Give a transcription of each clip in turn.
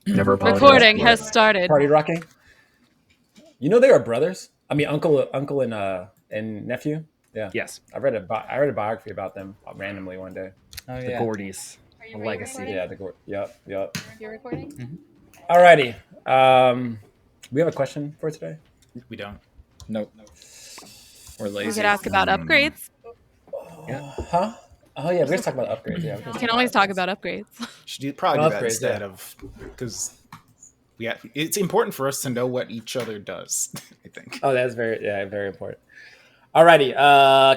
Never apologize. Recording has started. Party rocking. You know they are brothers. I mean, uncle, and nephew. Yeah. Yes. I read a biography about them randomly one day. Oh, yeah. The Gordys. Are you Legacy. Yeah. Yep. You're recording? Mm-hmm. Alrighty. We have a question for today. We don't. Nope. We're lazy. We could ask about upgrades. Huh? Oh yeah, we're gonna talk about upgrades. Yeah, We can always talk about upgrades. Should probably do that Upgrades, instead yeah. of because it's important for us to know what each other does. I think. Oh, that's very important. Alrighty.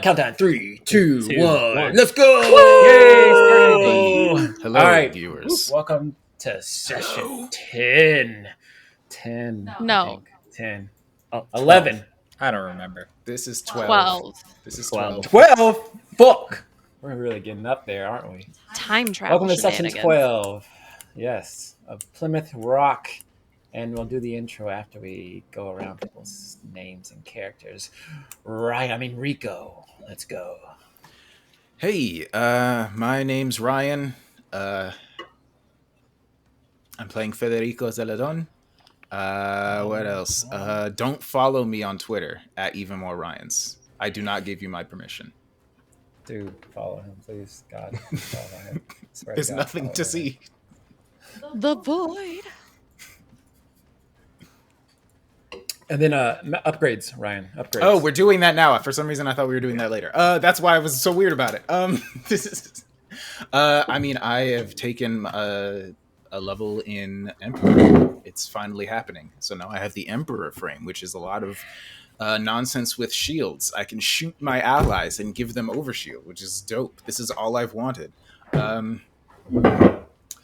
Countdown. 3, 2, 1. Let's go! Yay! Hello, All right, viewers. welcome to session 10. 10. No. I think. 10. Oh, 11. I don't remember. This is 12. 12. This is 12. 12. Fuck. We're really getting up there, aren't we? Time travel. Welcome to section shenanigans. 12. Yes, of Plymouth Rock. And we'll do the intro after we go around people's names and characters. Right, I mean Rico. Let's go. Hey, my name's Ryan. I'm playing Federico Zeladon. What else? Don't follow me on Twitter at Even More Ryans. I do not give you my permission. Dude, follow him, please. God, follow him. Swear There's God, nothing follow to him. see. The void. And then upgrades, Ryan. Upgrades. Oh, we're doing that now. For some reason, I thought we were doing that later. That's why I was so weird about it. This is. I mean, I have taken a level in Emperor. It's finally happening. So now I have the Emperor frame, which is a lot of nonsense with shields. I can shoot my allies and give them overshield, which is dope. This is all I've wanted. I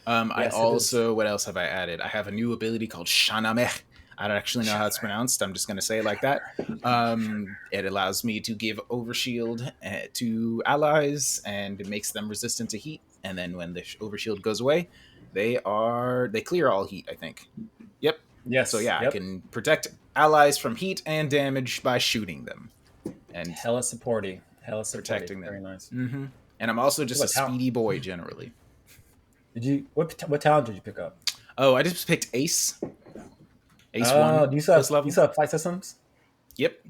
Yes, it also, what else have I added? I have a new ability called Shanameh. I don't actually know how it's pronounced. I'm just going to say it like that. It allows me to give overshield to allies, and it makes them resistant to heat. And then when the overshield goes away, they clear all heat, I think. Yep. Yes. So yeah, yep. I can protect allies from heat and damage by shooting them. And Hella supporty. protecting them. Very nice. Mm-hmm. And I'm also just What a talent? speedy boy generally. Did you what talent did you pick up? Oh, I just picked Ace. Ace Oh, 1. do you still this level. have flight systems? Yep.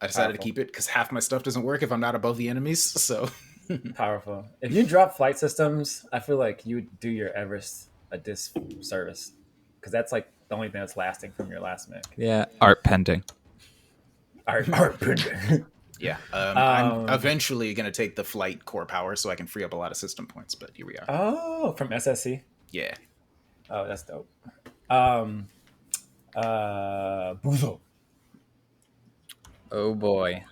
I decided to Powerful. keep it because half my stuff doesn't work if I'm not above the enemies. So Powerful. If you drop flight systems, I feel like you would do your Everest a disservice, because that's like the only thing that's lasting from your last mech. Yeah. Art pending. Art. yeah, I'm eventually going to take the flight core power so I can free up a lot of system points. But here we are. Oh, from SSC. Yeah. Oh, that's dope. Buzo. Oh boy.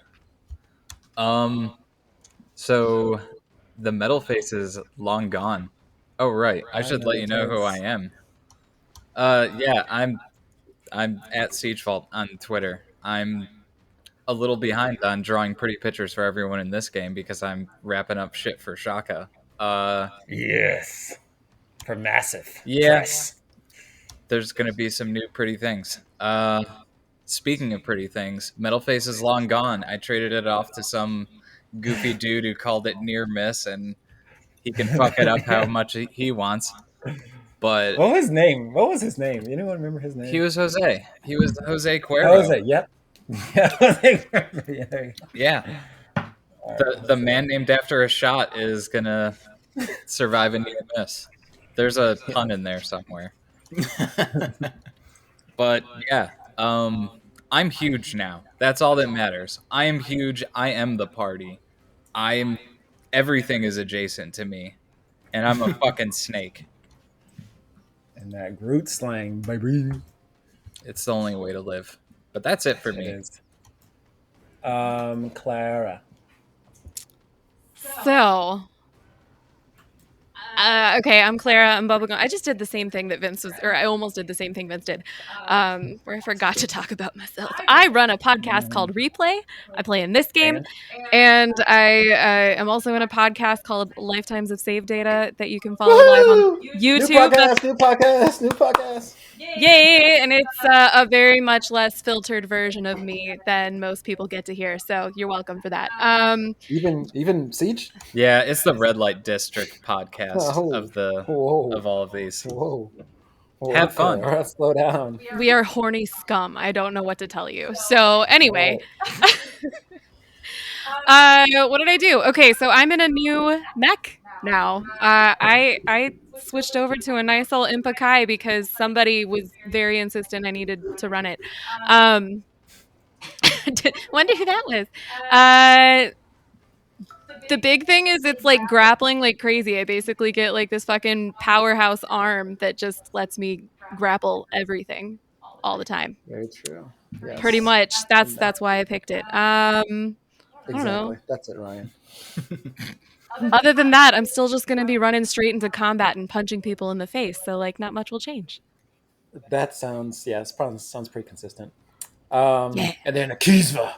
So the metal face is long gone. Oh right. I should let you know who I am. Yeah, I'm at Siegefault on Twitter. I'm a little behind on drawing pretty pictures for everyone in this game because I'm wrapping up shit for Shaka. Yes. For massive. Yeah. Press. There's gonna be some new pretty things. Speaking of pretty things, Metal Face is long gone. I traded it off to some goofy dude who called it near miss, and he can fuck it up how much he wants. But What was his name? Anyone remember his name? he was Jose. He was Jose Cuervo. Jose. Yep. Yeah. Jose Cuervo. Yeah, there you go. Yeah. The man named after a shot is gonna survive a near miss. There's a pun in there somewhere. But yeah, I'm huge now. That's all that matters. I am huge. I am the party. Everything is adjacent to me, and I'm a fucking snake. And that Groot slang, baby. It's the only way to live. But that's it for It me. is. Clara. So, okay, I'm Clara. I'm Bubblegum. I just did the same thing that Vince was, or I almost did the same thing Vince did, where I forgot to talk about myself. I run a podcast called Replay. I play in this game, and I am also in a podcast called Lifetimes of Save Data that you can follow live on YouTube. New podcast. Yay! And it's a very much less filtered version of me than most people get to hear. So you're welcome for that. Even Siege. Yeah, it's the Red Light District podcast Oh, of whoa. all of these. Whoa. Have fun. Let's slow down. We are horny scum. I don't know what to tell you. So anyway, what did I do? Okay, so I'm in a new mech now. I switched over to a nice old Impa Kai because somebody was very insistent I needed to run it. Um, wonder who that was. The big thing is it's like grappling like crazy. I basically get like this fucking powerhouse arm that just lets me grapple everything all the time. Very true. Pretty Yes. much. That's why I picked it. I don't know. Exactly. That's it, Ryan. Other than that, I'm still just gonna be running straight into combat and punching people in the face. So like, not much will change. That sounds it probably sounds pretty consistent. Yeah. And then Akizva.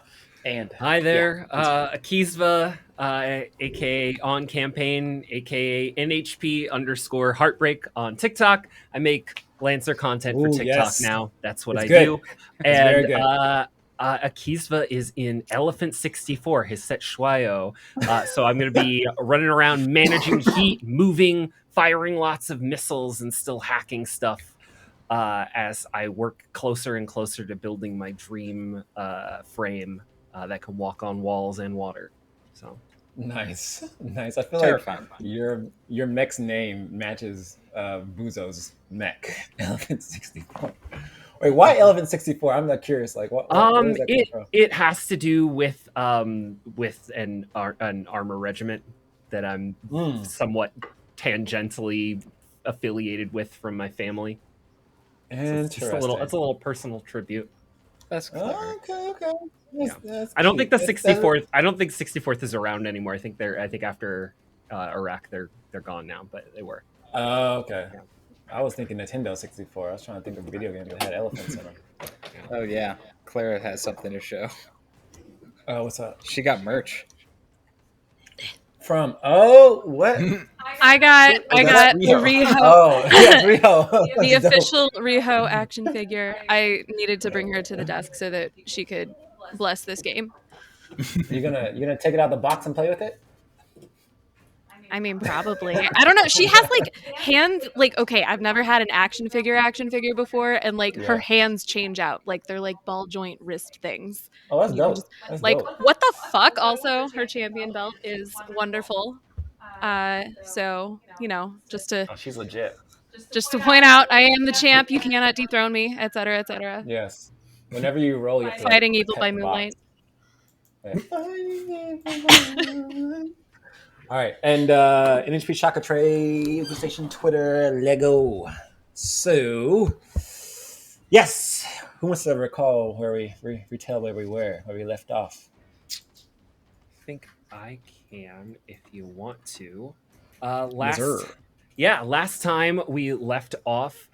And Hi there, yeah, Akizva, aka On Campaign, aka NHP_Heartbreak on TikTok. I make Lancer content for Ooh, TikTok yes. now. That's what It's I good. do. It's very And good. Akizva is in Elephant 64, his set Shuayo. So I'm going to be running around managing heat, moving, firing lots of missiles, and still hacking stuff. As I work closer and closer to building my dream frame that can walk on walls and water. So Nice. I feel Terrifying. like your mech's name matches Buzo's mech. Elephant 64. Wait, why Elephant 64? I'm not curious. Like, where does that come from? It has to do with an armor regiment that I'm somewhat tangentially affiliated with from my family. So it's just Interesting. it's a little personal tribute. That's clever. Okay. That's I don't think the cute. 64th. I don't think 64th is around anymore. I think after Iraq they're gone now, but they were. Oh, okay. Yeah. I was thinking Nintendo 64. I was trying to think of a video game that had elephants in them. Oh yeah, Clara has something to show. Oh, what's up? She got merch. What? I got that's the Riho. Oh, yeah, Rio. The official Riho action figure. I needed to bring her to the desk so that she could bless this game. You're gonna take it out of the box and play with it? I mean, probably. I don't know. She has like hands. Like, okay, I've never had an action figure before, and like her hands change out. Like they're like ball joint wrist things. Oh, that's You can dope. just- That's like, dope. what the fuck? Also, her champion belt is wonderful. So just to Oh, she's legit. point out, I am the champ. You cannot dethrone me, etc., etc. Yes. Whenever you roll, you have to Fighting evil pet by the box. moonlight. All right, and NHP Shaka Tray, PlayStation, Twitter, Lego. So, yes, who wants to recall where we retell where we were, where we left off? I think I can if you want to. Reserve. Last time we left off,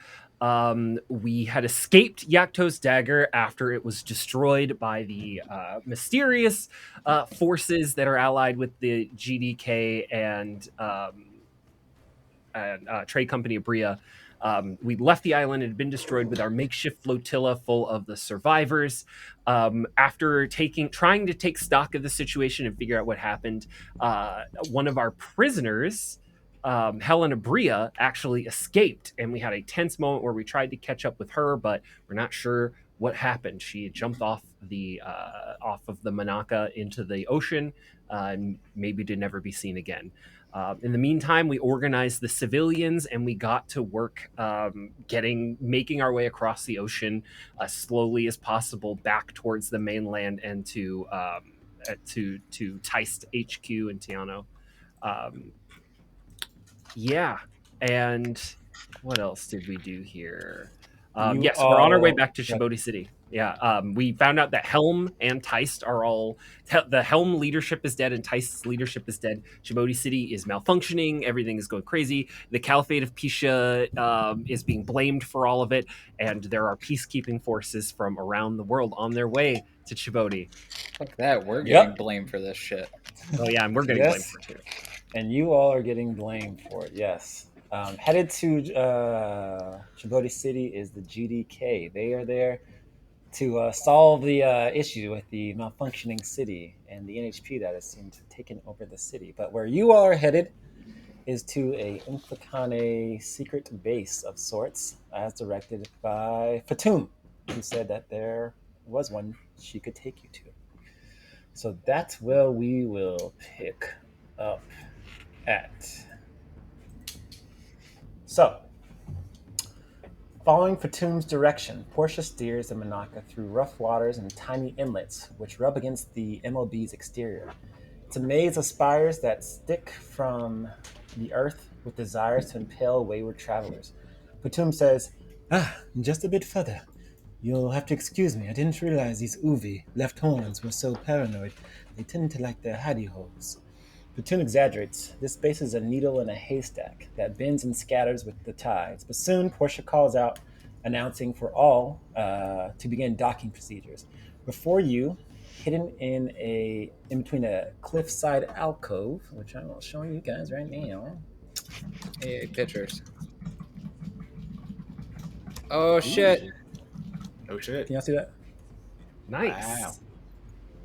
we had escaped Yakto's dagger after it was destroyed by the mysterious forces that are allied with the GDK and trade company of Bria. We left the island. It had been destroyed with our makeshift flotilla full of the survivors. After trying to take stock of the situation and figure out what happened, one of our prisoners, Helena Bria, actually escaped, and we had a tense moment where we tried to catch up with her, but we're not sure what happened. She had jumped off of the Manaka into the ocean, and maybe to never be seen again. In the meantime, we organized the civilians and we got to work making our way across the ocean as slowly as possible back towards the mainland and to Teist HQ in Tiano. And what else did we do here? Yes, we're on our way back to Tjotbody City. Yeah, we found out that Helm and Teist are all... The Helm leadership is dead and Teist's leadership is dead. Tjotbody City is malfunctioning. Everything is going crazy. The Caliphate of Pisha is being blamed for all of it. And there are peacekeeping forces from around the world on their way to Tjotbody. Fuck that. We're getting blamed for this shit. Oh, yeah, and we're getting blamed for it, too. And you all are getting blamed for it, yes. Headed to Tjotbody City is the GDK. They are there to solve the issue with the malfunctioning city and the NHP that has seemed to have taken over the city. But where you all are headed is to a Inflicane secret base of sorts, as directed by Fatum, who said that there was one she could take you to. So that's where we will pick up at. So, following Fatum's direction, Portia steers the Monaca through rough waters and tiny inlets which rub against the MLB's exterior. It's a maze of spires that stick from the earth with desires to impale wayward travelers. Fatum says, just a bit further. You'll have to excuse me. I didn't realize these Uvi, left horns, were so paranoid. They tend to like their hidey holes. Platoon exaggerates. This space is a needle in a haystack that bends and scatters with the tides. But soon, Portia calls out, announcing for all to begin docking procedures. Before you, hidden in between a cliffside alcove, which I'm showing you guys right now. Hey, pictures. Oh shit! Oh shit! Can y'all see that? Nice. Wow.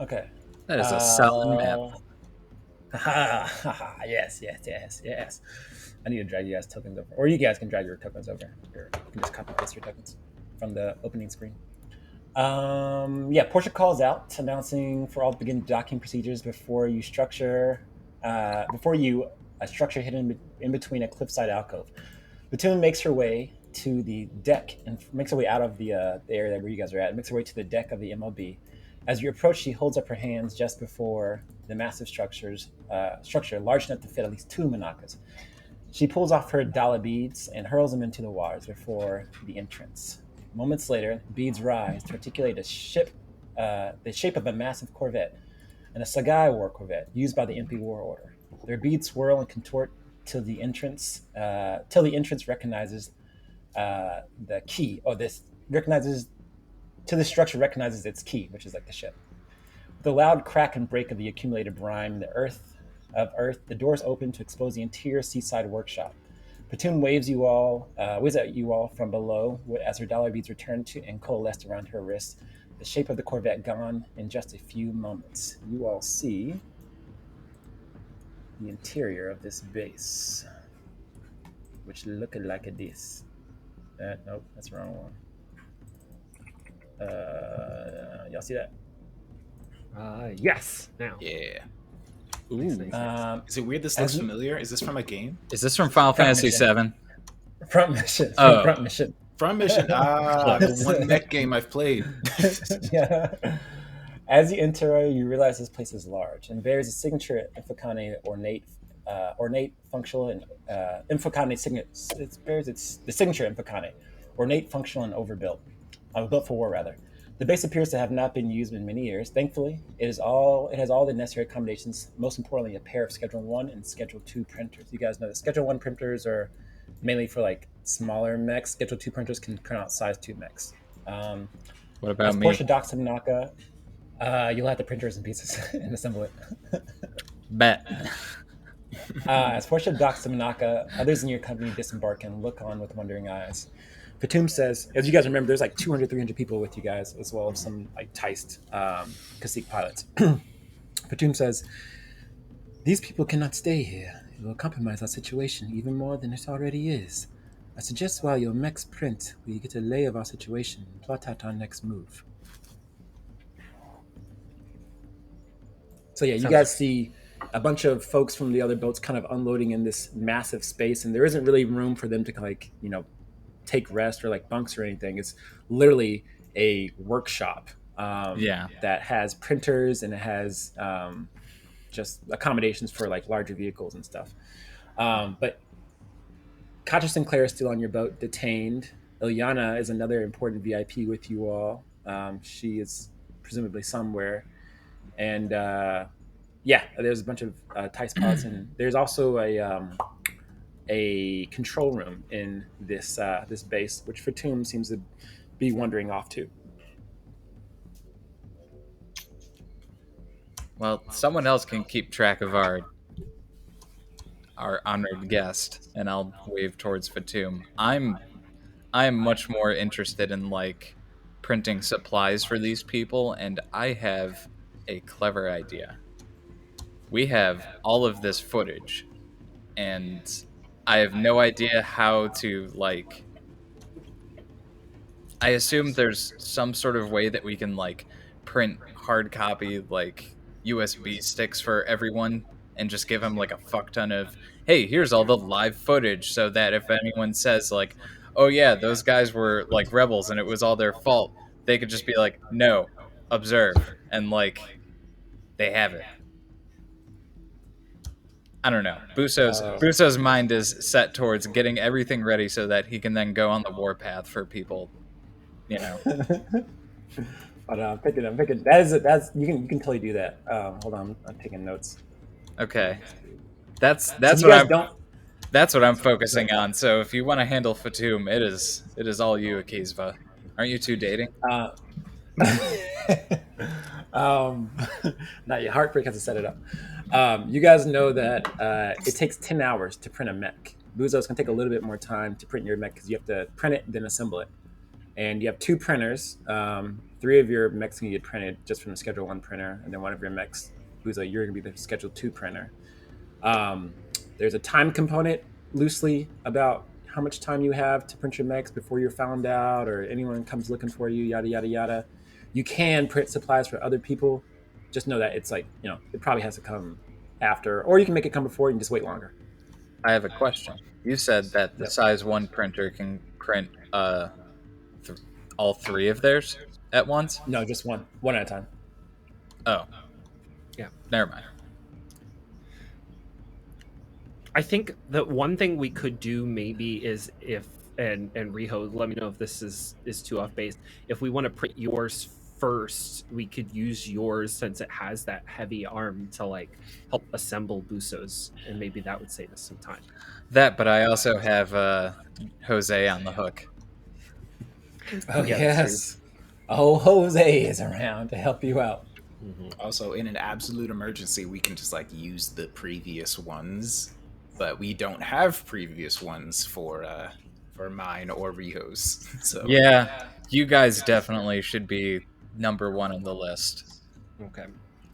Okay. That is a solid map. Yes. I need to drag you guys tokens over, or you guys can drag your tokens over. Or you can just copy paste your tokens from the opening screen. Portia calls out, announcing for all to begin docking procedures before you a structure hidden in between a cliffside alcove. Platoon makes her way to the deck and makes her way out of the area where you guys are at. Makes her way to the deck of the MLB. As you approach, she holds up her hands just before the massive structure large enough to fit at least 2 Monakas. She pulls off her dollar beads and hurls them into the waters before the entrance. Moments later, beads rise to articulate the shape of a massive corvette and a Sagai war corvette used by the MP War Order. Their beads swirl and contort till the entrance recognizes the key. Till the structure recognizes its key, which is like the ship. With a loud crack and break of the accumulated brine, the doors open to expose the interior seaside workshop. Platoon waves at you all from below as her dollar beads return to and coalesce around her wrists. The shape of the corvette gone in just a few moments. You all see the interior of this base, which look like this. Nope, that's the wrong one. Y'all see that? Yes. Now. Yeah. Ooh. Nice. Is it weird? This looks familiar. Is this from a game? Is this from Final Fantasy VII? Front mission. Oh. Front mission. From Mission. The one mech game I've played. Yeah. As you enter, you realize this place is large and bears a signature Inflicane ornate functional and Inflicane signature. It bears the signature Inflicane, ornate, functional, and overbuilt. Built for war, rather. The base appears to have not been used in many years. Thankfully, it has all the necessary accommodations. Most importantly, a pair of Schedule 1 and Schedule 2 printers. You guys know that Schedule 1 printers are mainly for like smaller mechs. Schedule 2 printers can print out size 2 mechs. What about me? Portia docks in Naka. You'll have the printers in pieces and assemble it. Bet. As Portia docks to Monaca, others in your company disembark and look on with wondering eyes. Fatum says, as you guys remember, there's like 200, 300 people with you guys, as well as some like Teist Kasik pilots. Fatum says, these people cannot stay here. It will compromise our situation even more than it already is. I suggest while your mechs print, we get a lay of our situation and plot out our next move. So yeah, you guys see a bunch of folks from the other boats kind of unloading in this massive space, and there isn't really room for them to like, take rest or like bunks or anything. It's literally a workshop that has printers and it has just accommodations for like larger vehicles and stuff. But Katja Sinclair is still on your boat, detained. Ilyana is another important VIP with you all. She is presumably somewhere. And there's a bunch of TICE pods, and there's also a control room in this base, which Fatum seems to be wandering off to. Well, someone else can keep track of our honored guest, and I'll wave towards Fatum. I'm much more interested in like printing supplies for these people, and I have a clever idea. We have all of this footage. and I have no idea how to, like, I assume there's some sort of way that we can, like, print hard copy, like, USB sticks for everyone and just give them, like, a fuck ton of, hey, here's all the live footage, so that if anyone says, like, oh yeah, those guys were, like, rebels and it was all their fault, they could just be like, no, observe, and, like, they have it. I don't know. Buso's mind is set towards getting everything ready so that he can then go on the warpath for people, you know. But I'm picking. That's you can totally do that. Hold on, I'm taking notes. Okay. That's So you guys don't. that's what I'm focusing on. So if you want to handle Fatum, it is all you, Akizva. Aren't you two dating? Uh, um, Not yet. Heartbreak has to set it up. You guys know that it takes 10 hours to print a mech. Buzo, it's going to take a little bit more time to print your mech because you have to print it and then assemble it. And you have 2 printers. 3 of your mechs can get printed just from the Schedule 1 printer, and then one of your mechs, Buzo, you're going to be the Schedule 2 printer. There's a time component loosely about how much time you have to print your mechs before you're found out or anyone comes looking for you, yada, yada, yada. You can print supplies for other people. Just know that it's like, it probably has to come after, or you can make it come before and just wait longer. I have a question. You said that the size 1 printer can print all 3 of theirs at once? No, just one at a time. Oh. Yeah. Never mind. I think the one thing we could do maybe is if and Riho, let me know if this is too off base. If we want to print yours first, we could use yours since it has that heavy arm to like help assemble Buso's, and maybe that would save us some time. That, but I also have Jose on the hook. Oh, Yeah, yes. Oh, Jose is around to help you out. Also, in an absolute emergency, we can just like use the previous ones, but we don't have previous ones for mine or Riho's. So Yeah, you guys definitely should be number 1 on the list. Okay.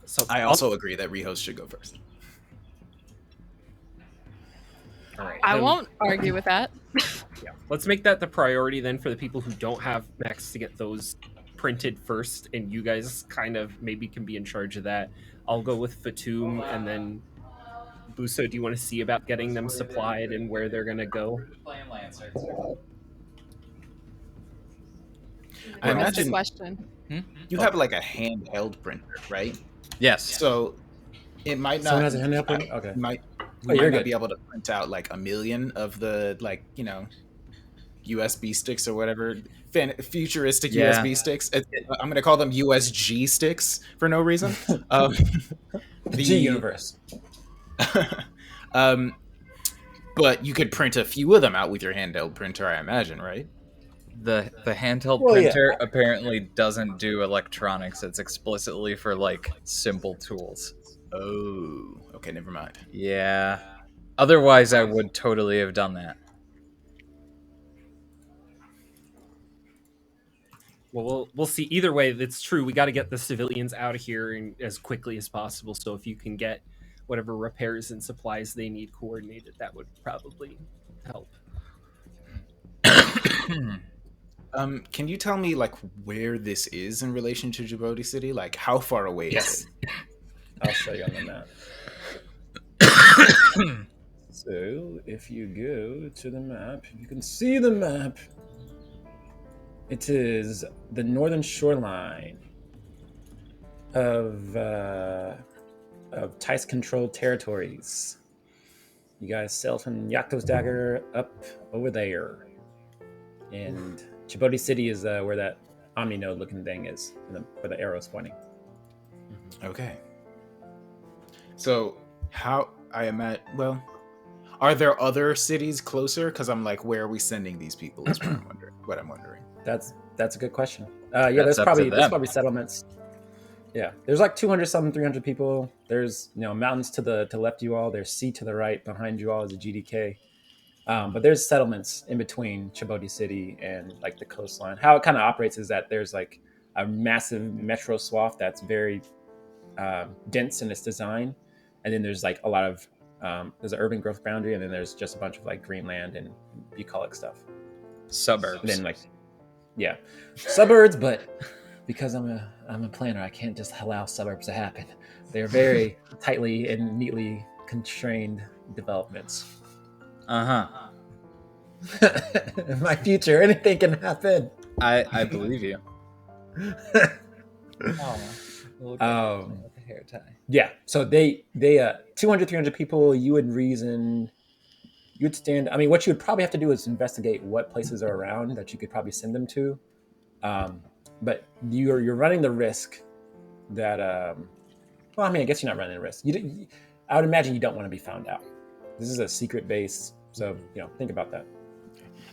So I also agree that Riho's should go first. all right. I then- won't argue with that. Yeah. Let's make that the priority then for the people who don't have mechs to get those printed first, and you guys kind of maybe can be in charge of that. I'll go with Fatum, and then Buso, do you want to see about getting them supplied and where they're going to go? I That's the imagine question. you have like a handheld printer, right? Yes. So it might not. Someone has a handheld printer? Okay. We you're might not good. be able to print out like a million of the USB sticks or whatever, futuristic Yeah. USB sticks. I'm going to call them USG sticks for no reason. The G universe. But you could print a few of them out with your handheld printer, I imagine, right? The handheld Well, yeah. printer apparently doesn't do electronics. It's explicitly for like simple tools. Oh, okay, never mind. Yeah. Otherwise, I would totally have done that. Well, we'll see. Either way, it's true. We got to get the civilians out of here as quickly as possible. So if you can get whatever repairs and supplies they need coordinated, that would probably help. Hmm. Can you tell me like where this is in relation to Tjotbody City? Like how far away is it? I'll show you on the map. So if you go to the map, you can see the map. It is the northern shoreline of Tice-controlled territories. You guys sail from Yakto's Dagger up over there, and Tjotbody City is where that Omni node looking thing is, where the arrow's pointing. Okay. So how I imagine? Well, are there other cities closer? Because I'm like, where are we sending these people? Is what I'm wondering. That's a good question. That's There's up to them. probably settlements. Yeah, there's like 200 something, 300 people. There's mountains to the left of you all. There's sea to the right. Behind you all is a GDK. But there's settlements in between Tjotbody City and like the coastline. How it kind of operates is that there's like a massive metro swath that's very dense in its design, and then there's like a lot of There's an urban growth boundary, and then there's just a bunch of like green land and bucolic stuff. Suburbs. And then like, yeah, suburbs. But because I'm a planner, I can't just allow suburbs to happen. They're very tightly and neatly constrained developments. In my future, anything can happen. I believe you. With the hair tie. Yeah, so they 200, 300 people. You would stand. I mean, what you would probably have to do is investigate what places are around that you could probably send them to. But you're running the risk that well, I mean, I guess you're not running the risk. I would imagine you don't want to be found out. This is a secret base, so think about that.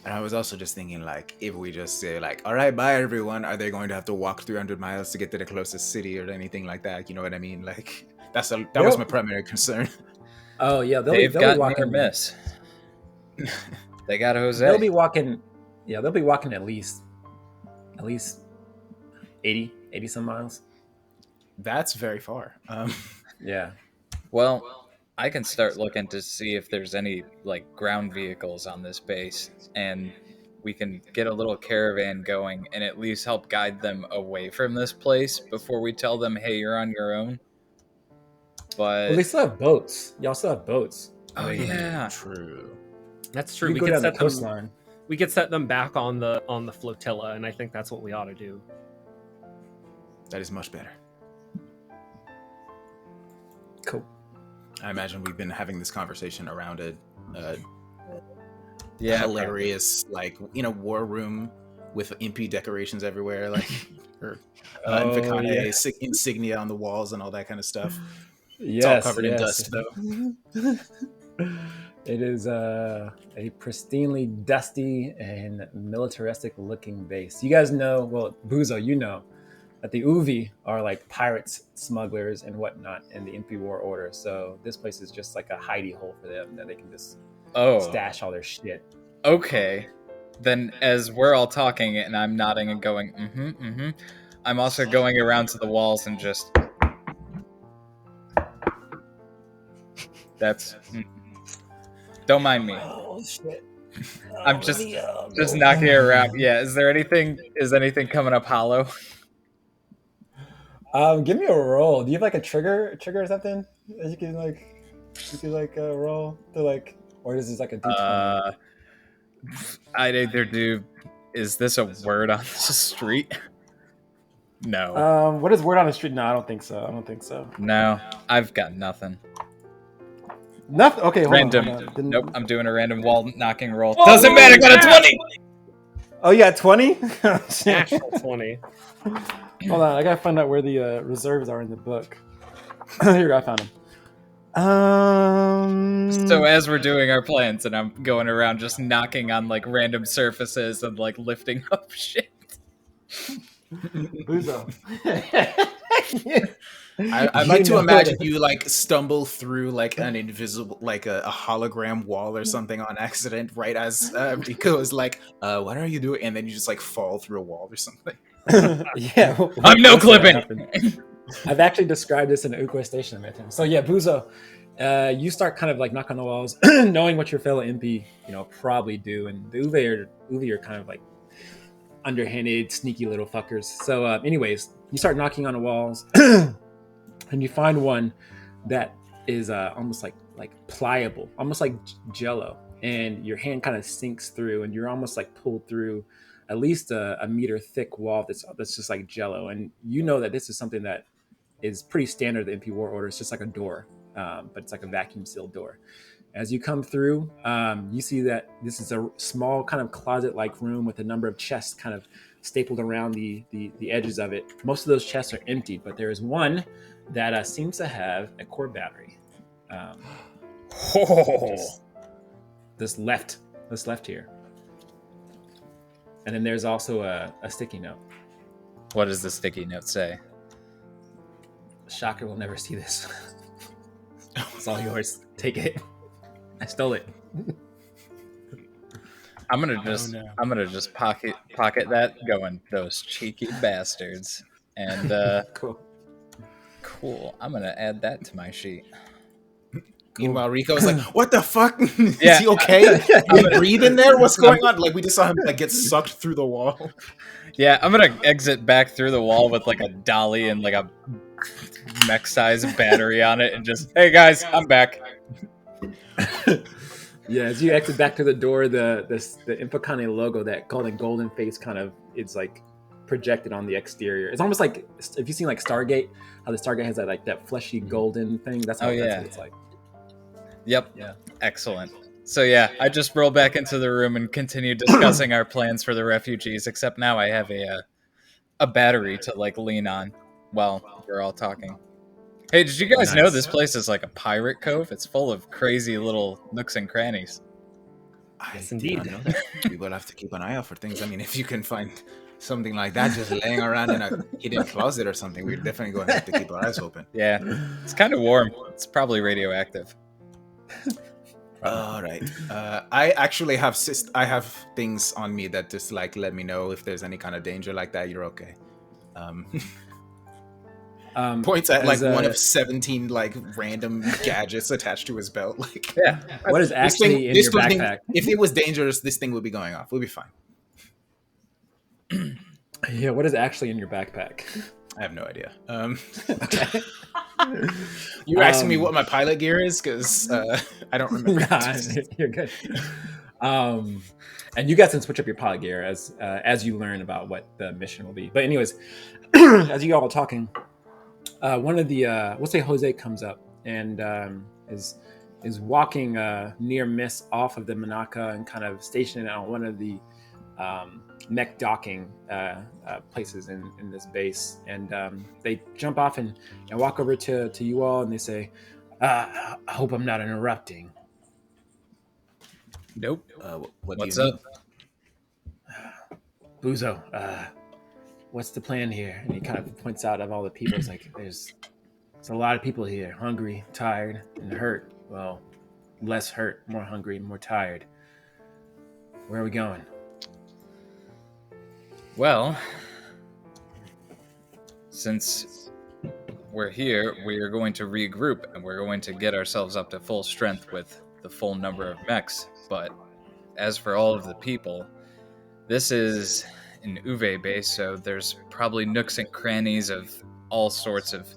And I was also just thinking, like, if we just say, like, all right, bye, everyone, are they going to have to walk 300 miles to get to the closest city or anything like that? You know what I mean? Like, that was my primary concern. Oh, yeah. They've they'll got be walking, near miss. They got Jose. They'll be walking, they'll be walking at least 80 some miles. That's very far. Yeah. Well, I can start looking to see if there's any like ground vehicles on this base, and we can get a little caravan going and at least help guide them away from this place before we tell them, hey, you're on your own. But Well, they still have boats. Y'all still have boats. Oh, yeah. True. That's true. You We go could down the set them. coastline. We could set them back on the flotilla, and I think that's what we ought to do. That is much better. Cool. I imagine we've been having this conversation around a yeah, hilarious, like, war room with impy decorations everywhere, like insignia on the walls and all that kind of stuff. It's all covered in dust, though. It is a pristinely dusty and militaristic looking base. You guys know, well, Buzo, you know, that the Uvi are like pirates, smugglers, and whatnot in the Impy War Order. So this place is just like a hidey hole for them that they can just stash all their shit. Okay. Then as we're all talking and I'm nodding and going, I'm also going around to the walls and just... That's... Don't mind me. Oh, shit. I'm just knocking around. Yeah, is anything coming up hollow? Give me a roll. Do you have like a trigger or something that you can roll to like, or is this like a D20? I'd either do. Is this a word on the street? No. What is word on the street? No, I don't think so. No, I've got nothing. Nothing. Okay, random. Hold on. Nope, I'm doing a random wall knocking roll. Doesn't matter. Got a 20. Oh yeah, 20. Actual 20. Hold on, I gotta find out where the reserves are in the book. Here, I found them. So as we're doing our plans, and I'm going around just knocking on like random surfaces and like lifting up shit. Buzo. I'd like to imagine you like stumble through like an invisible, like a hologram wall or something on accident, right as Rico is like, "What are you doing?" And then you just like fall through a wall or something. Yeah, I'm no clipping. I've actually described this in the Ukuwa station with him. So yeah, Buzo, you start kind of like knock on the walls, knowing what your fellow MP, probably do, and the Uve are kind of like underhanded, sneaky little fuckers. So, anyways, you start knocking on the walls, and you find one that is almost like pliable, almost like jello, and your hand kind of sinks through, and you're almost like pulled through at least a meter thick wall that's just like jello, and you know that this is something that is pretty standard in the MP War Order. It's just like a door, but it's like a vacuum sealed door. As you come through, you see that this is a small kind of closet-like room with a number of chests kind of stapled around the edges of it. Most of those chests are emptied, but there is one that seems to have a core battery. This left here. And then there's also a sticky note. What does the sticky note say? Shocker will never see this. It's all yours. Take it. I stole it. I'm gonna just pocket that, going, those cheeky bastards. And cool. I'm gonna add that to my sheet. Meanwhile, Rico's like, "What the fuck? Is Yeah. he okay? Can he breathe in there? What's going on?" Like we just saw him like get sucked through the wall. Yeah, I'm gonna exit back through the wall with like a dolly and like a mech-sized battery on it, and just, hey guys, I'm back. Yeah, as you exit back to the door, the Infocane logo, that golden face, kind of is like projected on the exterior. It's almost like, if you've seen like Stargate, how the Stargate has that like that fleshy golden thing. That's Oh, that's yeah. what it's like. Yep. Yeah. Excellent. So yeah, I just roll back into the room and continue discussing our plans for the refugees, except now I have a battery to like lean on while we're all talking. Hey, did you guys know Nice. this place is like a pirate cove? It's full of crazy little nooks and crannies. Yes, I indeed. did not know that. We will have to keep an eye out for things. I mean, if you can find something like that just laying around in a hidden closet or something, we're definitely going to have to keep our eyes open. Yeah, it's kind of warm. It's probably radioactive. All right. I actually have I have things on me that just like let me know if there's any kind of danger like that. You're okay. Points at like one of 17 like random gadgets attached to his belt. Like, Yeah. What is actually in your thing, backpack? if it was dangerous, this thing would be going off. We'll be fine. Yeah, what is actually in your backpack? I have no idea. Okay. You're asking me what my pilot gear is because I don't remember. Nah, you're good. And you guys can switch up your pilot gear as you learn about what the mission will be. But anyways, as you all are talking, one of the we'll say Jose comes up and is walking near Miss off of the Manaka and kind of stationed on one of the mech docking places in this base, and they jump off and walk over to you all, and they say, I hope I'm not interrupting. Nope. What What's do you up? Buzo, what's the plan here? And he kind of points out of all the people, it's like, there's a lot of people here, hungry, tired, and hurt. Well, less hurt, more hungry, more tired. Where are we going? Well, since we're here, we are going to regroup and we're going to get ourselves up to full strength with the full number of mechs. But as for all of the people, this is an Uve base, so there's probably nooks and crannies of all sorts of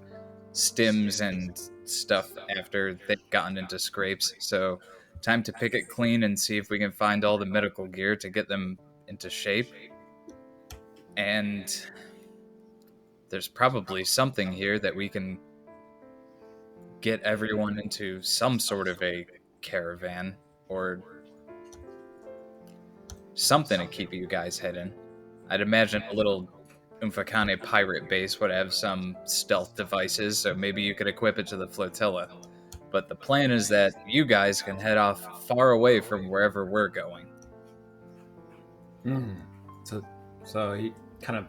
stims and stuff after they've gotten into scrapes. So time to pick it clean and see if we can find all the medical gear to get them into shape. And there's probably something here that we can get everyone into some sort of a caravan or something to keep you guys hidden. I'd imagine a little Umfakane pirate base would have some stealth devices, so maybe you could equip it to the flotilla. But the plan is that you guys can head off far away from wherever we're going. So he kind of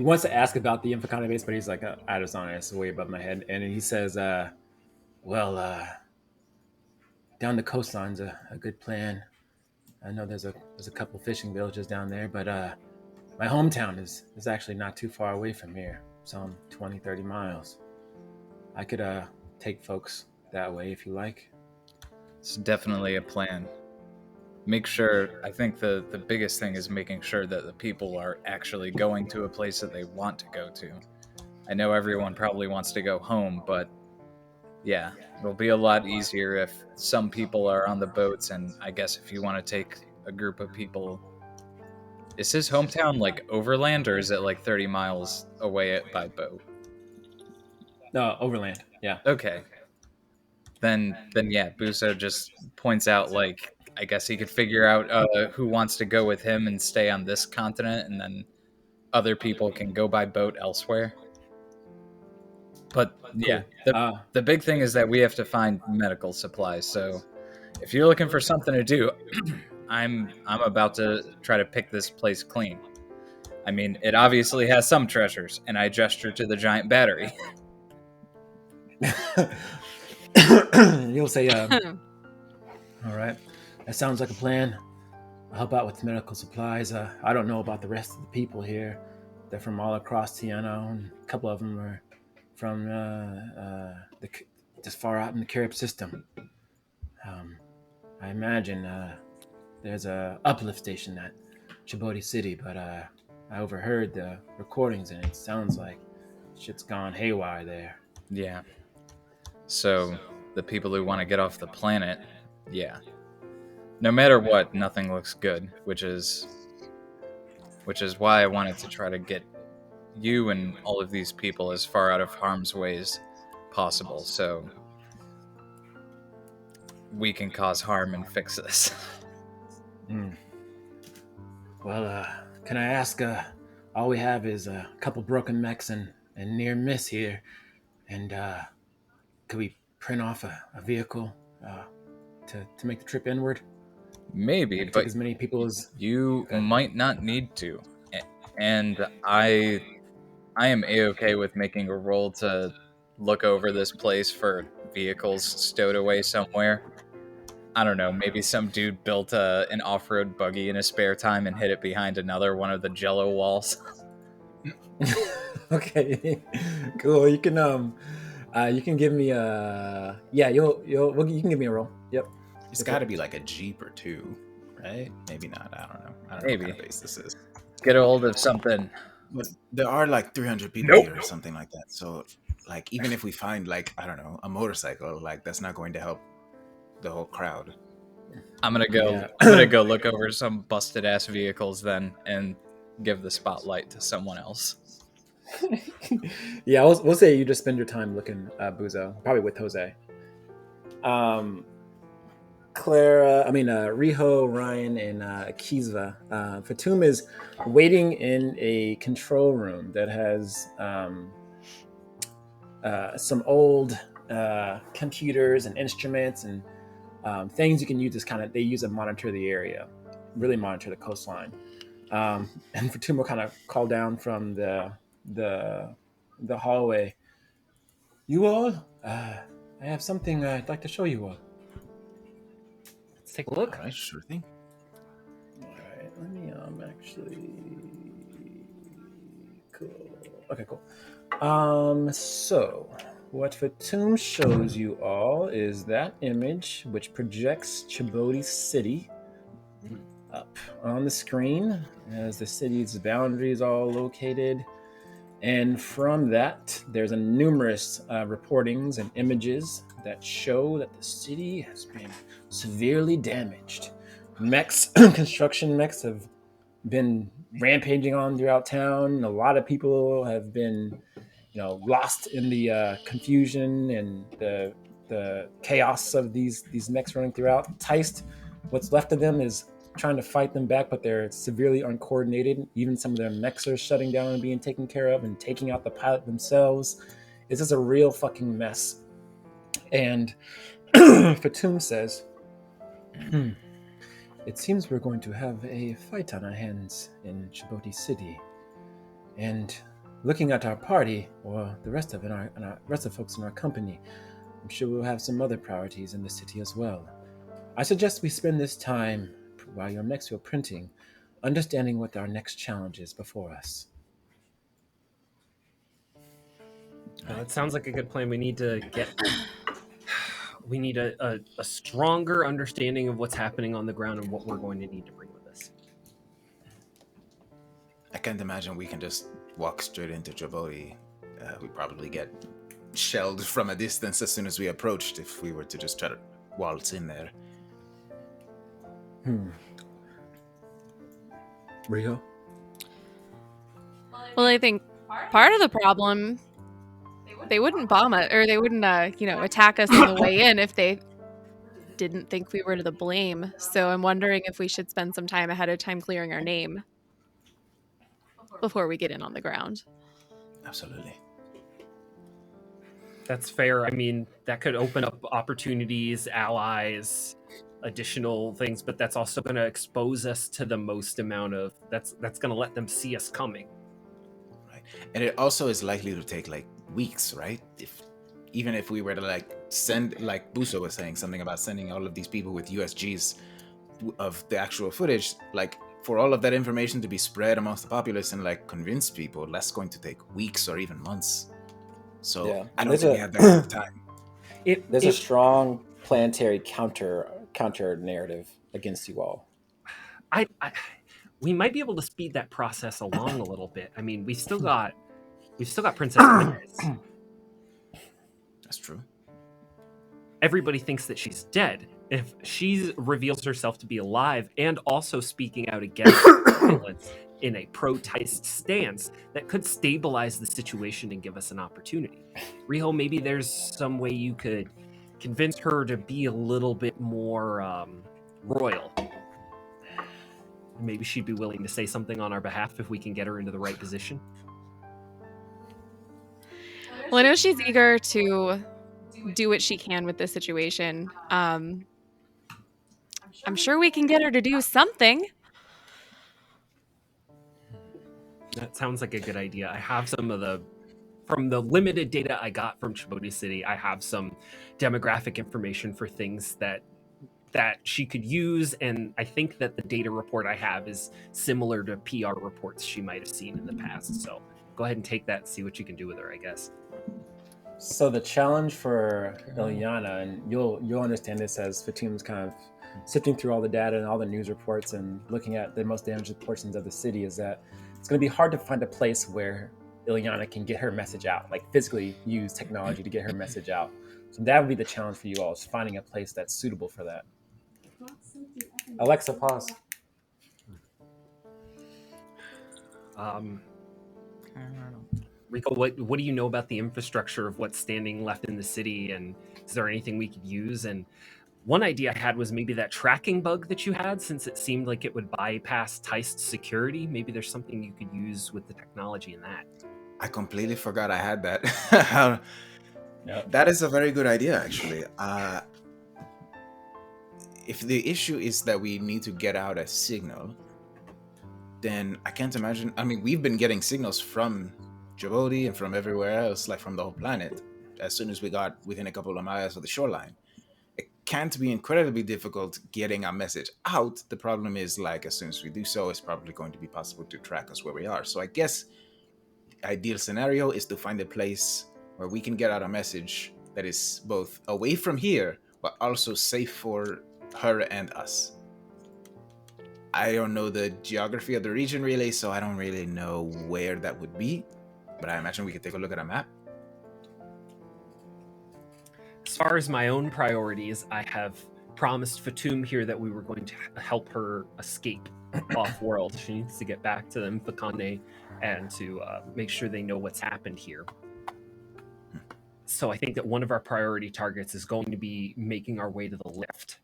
wants to ask about the Infocana base, but he's like, I just don't know, it's way above my head. And he says, down the coastline's a good plan. I know there's a couple fishing villages down there, but my hometown is actually not too far away from here, some 20, 30 miles. I could take folks that way if you like. It's definitely a plan. Make sure, I think the biggest thing is making sure that the people are actually going to a place that they want to go to. I know everyone probably wants to go home, but yeah, it'll be a lot easier if some people are on the boats, and I guess if you want to take a group of people... Is his hometown like overland, or is it like 30 miles away by boat? No, overland, yeah. Okay. Then yeah, Buso just points out, like, I guess he could figure out who wants to go with him and stay on this continent, and then other people can go by boat elsewhere. But yeah, Cool. the big thing is that we have to find medical supplies. So if you're looking for something to do, I'm about to try to pick this place clean. I mean, it obviously has some treasures, and I gesture to the giant battery. You'll say, all right, that sounds like a plan. I'll help out with medical supplies. I don't know about the rest of the people here. They're from all across Tiano, and a couple of them are from just far out in the Carib system. I imagine there's a uplift station at Tjotbody City, but I overheard the recordings and it sounds like shit's gone haywire there. Yeah. So the people who want to get off the planet, yeah. No matter what, nothing looks good, which is why I wanted to try to get you and all of these people as far out of harm's way as possible, so we can cause harm and fix this. Well, can I ask? All we have is a couple broken mechs and near miss here, and could we print off a vehicle to make the trip inward? Maybe, Take but as many people as you Okay. might not need to. And I am A-okay with making a roll to look over this place for vehicles stowed away somewhere. I don't know, maybe some dude built an off-road buggy in his spare time and hid it behind another one of the Jello walls. Okay, cool. You can give me a you can give me a roll. Yep. It's got to be like a Jeep or two, right? Maybe not. I don't know. I don't know Maybe. what kind of base this is. Get a hold of something. But there are like 300 people Nope. here or something like that. So, like, even if we find like, I don't know, a motorcycle, like that's not going to help the whole crowd. I'm gonna go. Yeah. I'm gonna go look over some busted ass vehicles then, and give the spotlight to someone else. Yeah, we'll say you just spend your time looking Buzo, probably with Jose. Riho, Ryan, and Kizva. Fatum is waiting in a control room that has some old computers and instruments and things you can use as they use to monitor the area, really monitor the coastline. And Fatum will kind of call down from the hallway. You all, I have something I'd like to show you all. Let's take a look. All right, sure thing. All right, let me actually. Cool. Okay, cool. So what Fatum shows you all is that image which projects Tjotbody City up on the screen as the city's boundaries all located. And from that, there's a numerous reportings and images that show that the city has been severely damaged. Mechs, construction mechs have been rampaging on throughout town. A lot of people have been, lost in the confusion and the chaos of these mechs running throughout. Teist, what's left of them is trying to fight them back, but they're severely uncoordinated. Even some of their mechs are shutting down and being taken care of and taking out the pilot themselves. It's just a real fucking mess. And Fatum says, it seems we're going to have a fight on our hands in Tjotbody City. And looking at our party, or the rest of rest of folks in our company, I'm sure we'll have some other priorities in the city as well. I suggest we spend this time while your mechs are printing, understanding what our next challenge is before us. It sounds like a good plan. We need to get. We need a stronger understanding of what's happening on the ground and what we're going to need to bring with us. I can't imagine we can just walk straight into Tjotbody. We probably get shelled from a distance as soon as we approached if we were to just try to waltz in there. Riho? Well, I think part of the problem, they wouldn't bomb us, or they wouldn't, attack us on the way in if they didn't think we were to the blame. So I'm wondering if we should spend some time ahead of time clearing our name before we get in on the ground. Absolutely. That's fair. I mean, that could open up opportunities, allies, additional things, but that's also going to expose us to the most amount of that's going to let them see us coming. Right. And it also is likely to take like weeks, right? Even if we were to send, like Buso was saying something about sending all of these people with USGs of the actual footage, for all of that information to be spread amongst the populace and convince people, that's going to take weeks or even months. So Yeah. I don't think we have that kind of time. There's a strong planetary counter narrative against you all. We might be able to speed that process along a little bit. I mean, we've still got Princess Princess. That's true. Everybody thinks that she's dead. If she reveals herself to be alive and also speaking out against violence in a pro-Teist stance, that could stabilize the situation and give us an opportunity. Riho, maybe there's some way you could convince her to be a little bit more royal. Maybe she'd be willing to say something on our behalf if we can get her into the right position. Well, I know she's eager to do what she can with this situation. I'm sure we can get her to do something. That sounds like a good idea. I have from the limited data I got from Tjotbody City, I have some demographic information for things that she could use, and I think that the data report I have is similar to PR reports she might have seen in the past. So go ahead and take that and see what you can do with her, I guess. So the challenge for Ilyana, and you'll understand this as Fatum's kind of sifting through all the data and all the news reports and looking at the most damaged portions of the city, is that it's going to be hard to find a place where Ilyana can get her message out, like physically use technology to get her message out. So that would be the challenge for you all, is finding a place that's suitable for that. Alexa, pause. Rico, what do you know about the infrastructure of what's standing left in the city, and is there anything we could use? And one idea I had was maybe that tracking bug that you had, since it seemed like it would bypass Teist security. Maybe there's something you could use with the technology in that. I completely forgot I had that. Yep. That is a very good idea, actually. If the issue is that we need to get out a signal, then I can't imagine. I mean, we've been getting signals from Tjotbody and from everywhere else, like from the whole planet, as soon as we got within a couple of miles of the shoreline. It can't be incredibly difficult getting a message out. The problem is, like, as soon as we do so, it's probably going to be possible to track us where we are. So I guess the ideal scenario is to find a place where we can get out a message that is both away from here, but also safe for her and us. I don't know the geography of the region really, so I don't really know where that would be, but I imagine we could take a look at a map. As far as my own priorities, I have promised Fatum here that we were going to help her escape off-world. She needs to get back to them, Fakane, and to make sure they know what's happened here. So I think that one of our priority targets is going to be making our way to the lift.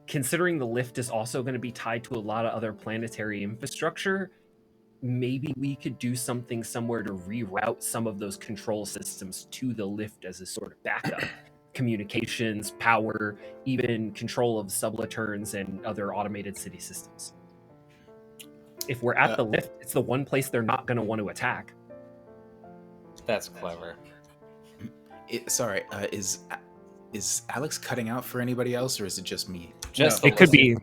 Considering the lift is also going to be tied to a lot of other planetary infrastructure, maybe we could do something somewhere to reroute some of those control systems to the lift as a sort of backup. Communications, power, even control of subalterns and other automated city systems. If we're at the lift, it's the one place they're not going to want to attack. That's clever. Is Alex cutting out for anybody else, or is it just me? Just It could be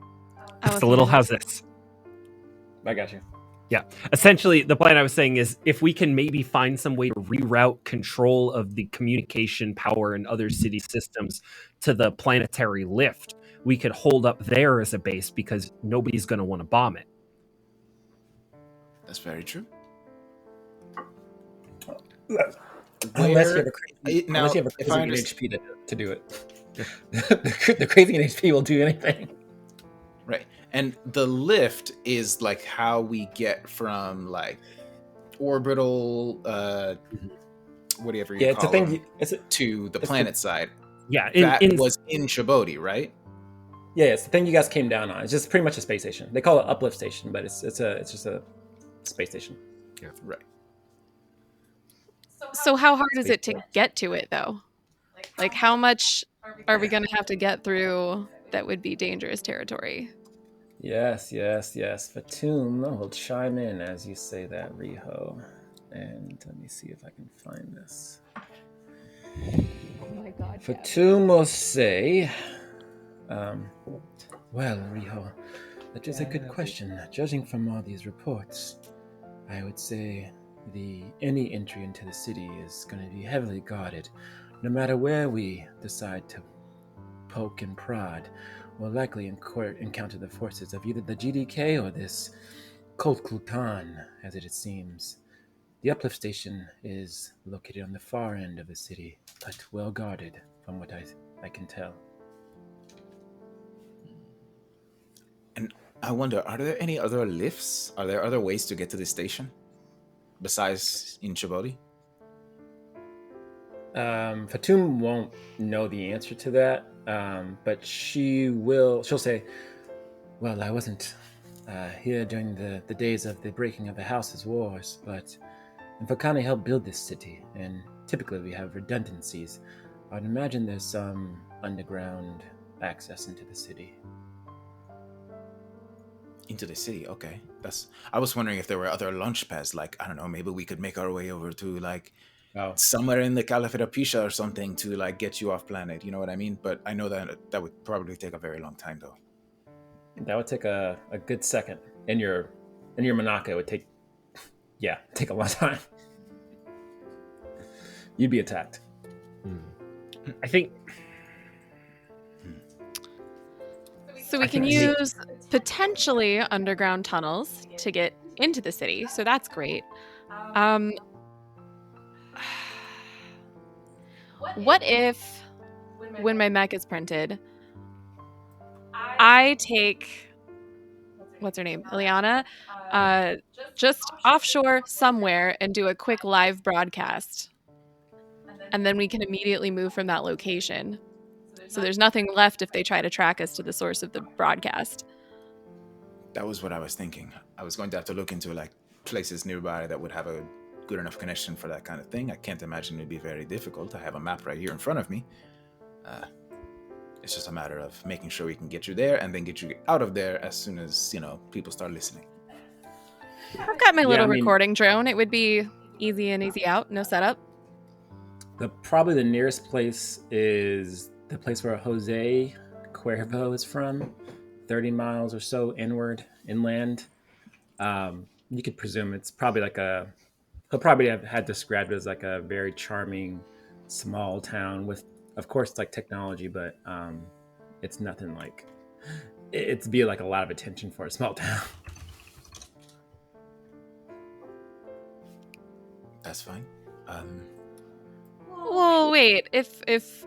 just a little. How's this? I got you. Yeah. Essentially, the plan I was saying is if we can maybe find some way to reroute control of the communication power and other city systems to the planetary lift, we could hold up there as a base because nobody's going to want to bomb it. That's very true. Unless you have a crazy HP to do it. The crazy HP will do anything. Right. And the lift is like how we get from like orbital whatever you call them, to the planet side. Yeah, that was in Tjotbody, right? Yeah, it's the thing you guys came down on. It's just pretty much a space station. They call it uplift station, but it's just a space station. Yeah, right. So how hard is it to get to it, though? Like, how much are we going to have to get through that would be dangerous territory? Yes. Fatum will chime in as you say that, Riho. And let me see if I can find this. Oh my God. Fatum will say, well, Riho, that is a good question. Judging from all these reports, I would say any entry into the city is going to be heavily guarded. No matter where we decide to poke and prod, we'll likely encounter the forces of either the GDK or this Colt Klukan, as it seems. The uplift station is located on the far end of the city, but well guarded, from what I can tell. And I wonder, are there any other lifts? Are there other ways to get to the station besides in Tjotbody? Fatum won't know the answer to that, but she'll say, well, I wasn't here during the days of the breaking of the House's wars, but Vakani helped build this city, and typically we have redundancies. I'd imagine there's some underground access into the city. Into the city, okay. I was wondering if there were other launch pads, like, I don't know, maybe we could make our way over to, like, somewhere in the Caliphate of Pisha or something to, like, get you off planet, you know what I mean? But I know that would probably take a very long time, though. That would take a good second. In your Monaco, it would take a long time. You'd be attacked. I think... So we can use potentially underground tunnels to get into the city. So that's great. What if, when my mech is printed, I take, what's her name, Ileana, just offshore somewhere and do a quick live broadcast. And then we can immediately move from that location. So there's nothing left if they try to track us to the source of the broadcast. That was what I was thinking. I was going to have to look into, like, places nearby that would have a good enough connection for that kind of thing. I can't imagine it'd be very difficult. I have a map right here in front of me. It's just a matter of making sure we can get you there and then get you out of there as soon as, people start listening. I've got my little recording drone. It would be easy in, easy out, no setup. Probably the nearest place is the place where Jose Cuervo is from, 30 miles or so inland. You could presume it's probably he'll probably have had described it as like a very charming small town with, of course, like technology, but it's nothing like, it'd be like a lot of attention for a small town. That's fine. Whoa, wait. If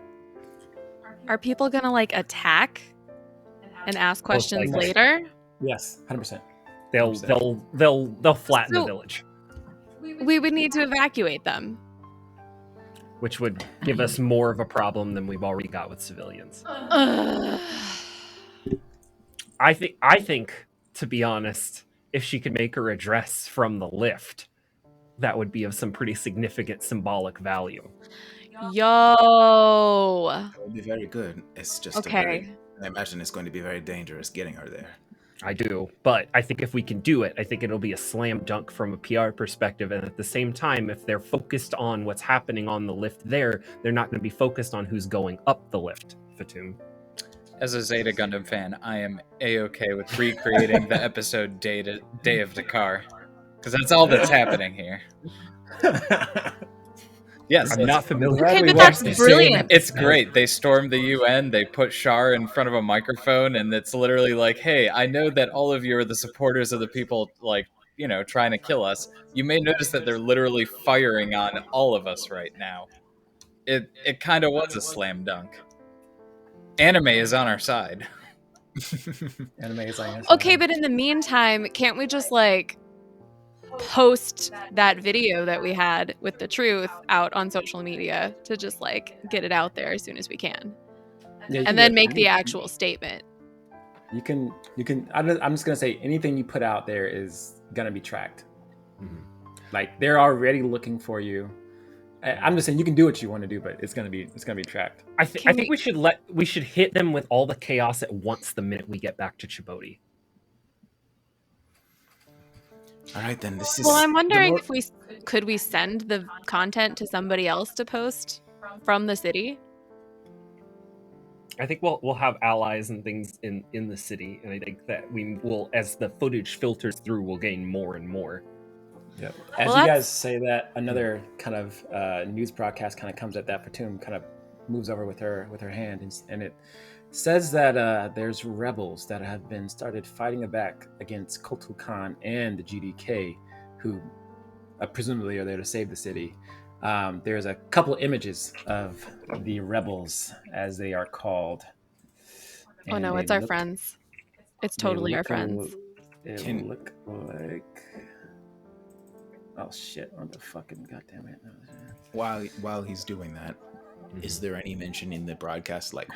are people gonna like attack and ask questions later? Yes, 100%. They'll flatten the village. We would need to evacuate them, which would give us more of a problem than we've already got with civilians. I think, to be honest, if she could make her address from the lift, that would be of some pretty significant symbolic value. Yo. That would be very good. It's just okay. I imagine it's going to be very dangerous getting her there. I do, but I think if we can do it, I think it'll be a slam dunk from a PR perspective. And at the same time, if they're focused on what's happening on the lift there, they're not going to be focused on who's going up the lift, Fatum. As a Zeta Gundam fan, I am A-okay with recreating the episode Day of Dakar. Because that's all that's happening here. Yes, I'm not familiar. Okay, but that's brilliant. It's great. They storm the UN, they put Char in front of a microphone, and it's literally like, hey, I know that all of you are the supporters of the people, like, trying to kill us. You may notice that they're literally firing on all of us right now. It kind of was a slam dunk. Anime is on our side. Anime is on our side. Okay, but in the meantime, can't we just, like, post that video that we had with the truth out on social media to just like get it out there as soon as we can, and then make the actual statement. You can I'm just gonna say anything you put out there is gonna be tracked. Like they're already looking for you. I'm just saying you can do what you want to do, but it's gonna be tracked. I think we should hit them with all the chaos at once the minute we get back to Tjotbody. All right, then. This is. Well, I'm wondering if could we send the content to somebody else to post from the city. I think we'll have allies and things in the city, and I think that we will, as the footage filters through, we'll gain more and more. Yep. As Well, you that's guys say that, another kind of news broadcast kind of comes at that. Fatum kind of moves over with her hand, and it says that there's rebels that have been started fighting back against Kultul Khan and the GDK, who presumably are there to save the city. There's a couple images of the rebels, as they are called. oh And no, it's our friends. It's they totally our look friends. they Can- look like, oh shit, on the fucking goddamn it. While he's doing that, is Mhm. there any mention in the broadcast like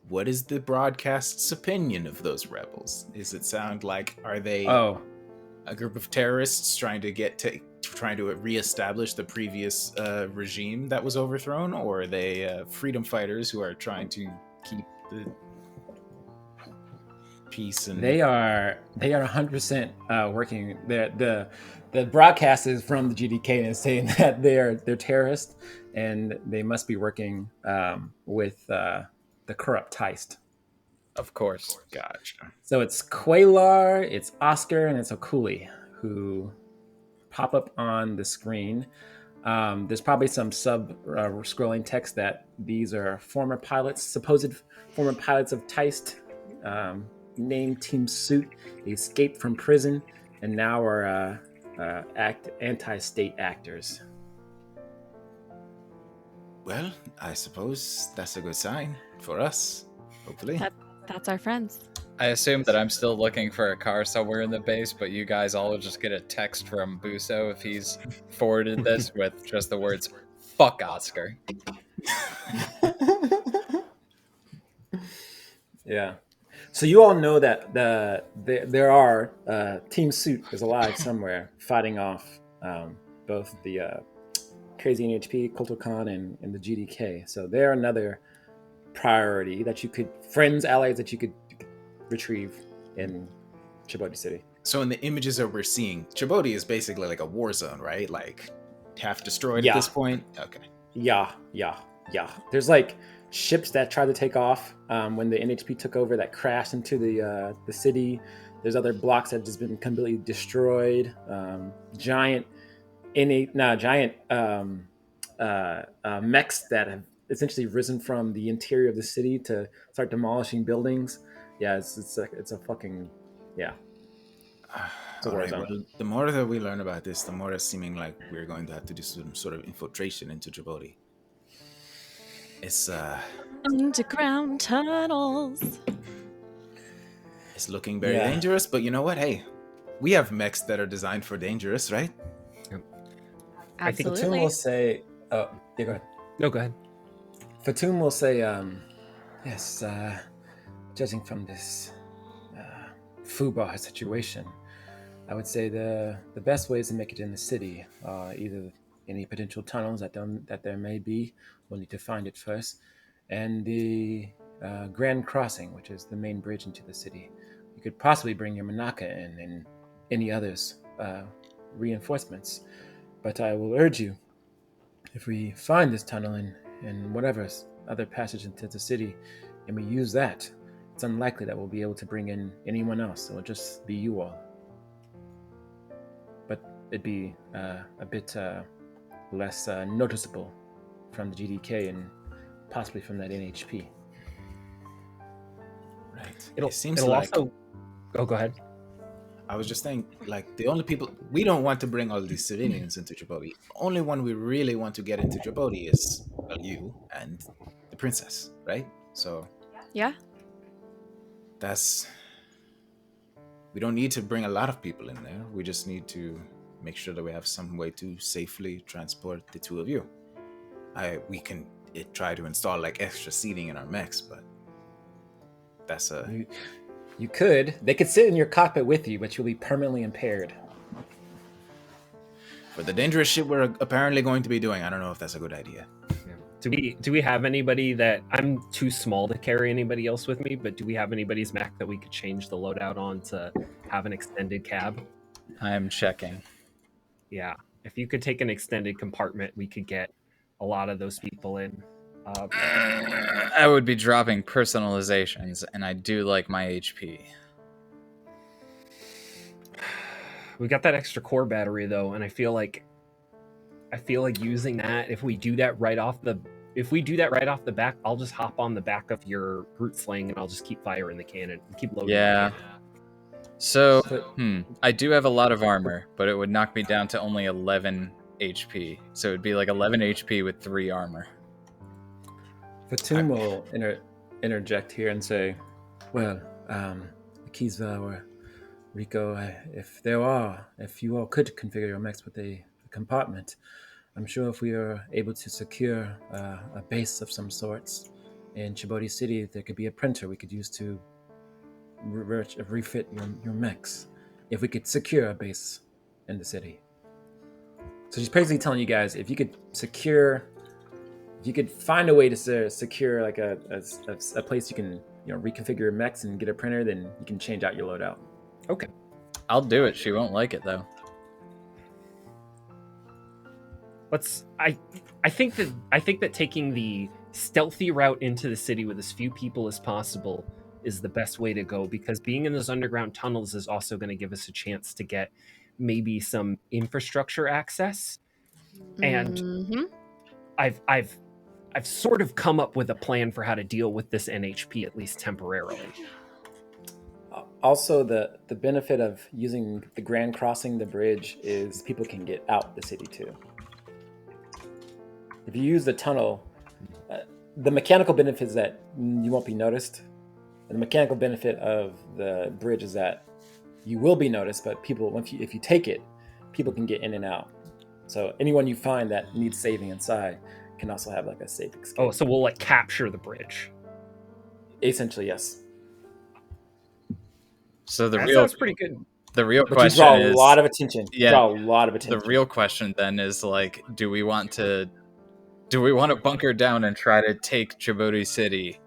what is the broadcast's opinion of those rebels? Does it sound like, are they Oh, a group of terrorists trying to reestablish the previous regime that was overthrown, or are they freedom fighters who are trying to keep the peace and they are 100% working. The broadcast is from the GDK and is saying that they're terrorists and they must be working with the corrupt Heist. Of course. gotcha? So it's Quaylar, it's Oscar, and it's Okuli who pop up on the screen. There's probably some scrolling text that these are supposed former pilots of Teist, named Team Suit. They escaped from prison and now are anti-state actors. Well, I suppose that's a good sign for us. Hopefully. That's our friends. I assume that I'm still looking for a car somewhere in the base, but you guys all just get a text from Buso if he's forwarded this with just the words "fuck Oscar." Yeah. So you all know that there are Team Suit is alive somewhere, fighting off both the crazy NHP, Kultur Khan, and the GDK. So they're another priority that friends, allies that you could retrieve in Tjotbody City. So in the images that we're seeing, Tjotbody is basically like a war zone, right? Like half destroyed Yeah. at this point. Okay. Yeah. There's like ships that tried to take off when the NHP took over that crashed into the city. There's other blocks that have just been completely destroyed. Giant mechs that have essentially risen from the interior of the city to start demolishing buildings. Yeah, it's a fucking, yeah. It's a All war right. zone. Well, the more that we learn about this, the more it's seeming like we're going to have to do some sort of infiltration into Tjotbody. It's Underground tunnels. it's looking very Yeah. dangerous, but you know what? Hey, we have mechs that are designed for dangerous, right? I think Fatum Absolutely. will say, oh, yeah, go ahead. No, go ahead. Fatum will say, yes, judging from this FUBAR situation, I would say the best ways to make it in the city are either any potential tunnels that there may be. We'll need to find it first, and the Grand Crossing, which is the main bridge into the city. You could possibly bring your Manaka in and any others reinforcements, but I will urge you, if we find this tunnel and whatever other passage into the city, and we use that, it's unlikely that we'll be able to bring in anyone else. It'll just be you all. But it'd be a bit less noticeable from the GDK and possibly from that NHP. Right. It'll It seems it'll like also. Oh, go ahead. I was just saying, like, the only people we don't want to bring all these civilians into Tjotbody. Only one we really want to get into Tjotbody is, well, you and the princess, right? So Yeah. that's we don't need to bring a lot of people in there. We just need to make sure that we have some way to safely transport the two of you. We can try to install like extra seating in our mechs, but that's a You could. They could sit in your cockpit with you, but you'll be permanently impaired. for the dangerous shit we're apparently going to be doing. I don't know if that's a good idea. Do we have anybody that I'm too small to carry anybody else with me? But do we have anybody's Mac that we could change the loadout on to have an extended cab? I'm checking. Yeah, if you could take an extended compartment, we could get a lot of those people in. I would be dropping personalizations, and I do like my HP. We got that extra core battery though, and I feel like using that. If we do that right off the back, I'll just hop on the back of your brute sling and I'll just keep firing the cannon, keep loading the Yeah. cannon. So, I do have a lot of armor, but it would knock me down to only 11 HP. So it'd be like 11 HP with 3 armor. Fatum will interject here and say, well, Akiza or Rico, if you all could configure your mechs with a compartment, I'm sure if we are able to secure a base of some sorts in Tjotbody City, there could be a printer we could use to refit your mechs. If we could secure a base in the city. So she's basically telling you guys, if you could find a way to secure like a place you can reconfigure your mechs and get a printer, then you can change out your loadout. Okay. I'll do it. She won't like it though. I think that taking the stealthy route into the city with as few people as possible is the best way to go, because being in those underground tunnels is also going to give us a chance to get maybe some infrastructure access. And I've sort of come up with a plan for how to deal with this NHP, at least temporarily. Also, the benefit of using the Grand Crossing, the bridge, is people can get out the city too. If you use the tunnel, the mechanical benefit is that you won't be noticed. And the mechanical benefit of the bridge is that you will be noticed, but if you take it, people can get in and out. So anyone you find that needs saving inside can also have like a safe escape. Oh, so we'll like capture the bridge. Essentially, yes. So that sounds pretty good. The real But question you draw a lot of attention. Yeah, draw a lot of attention. The real question then is like, do we want to bunker down and try to take Tjotbody City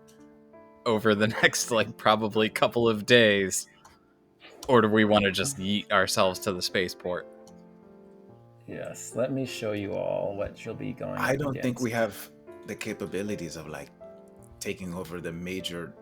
over the next like probably couple of days, or do we want to just yeet ourselves to the spaceport? Yes, let me show you all what you'll be going. I don't think we have the capabilities of like taking over a major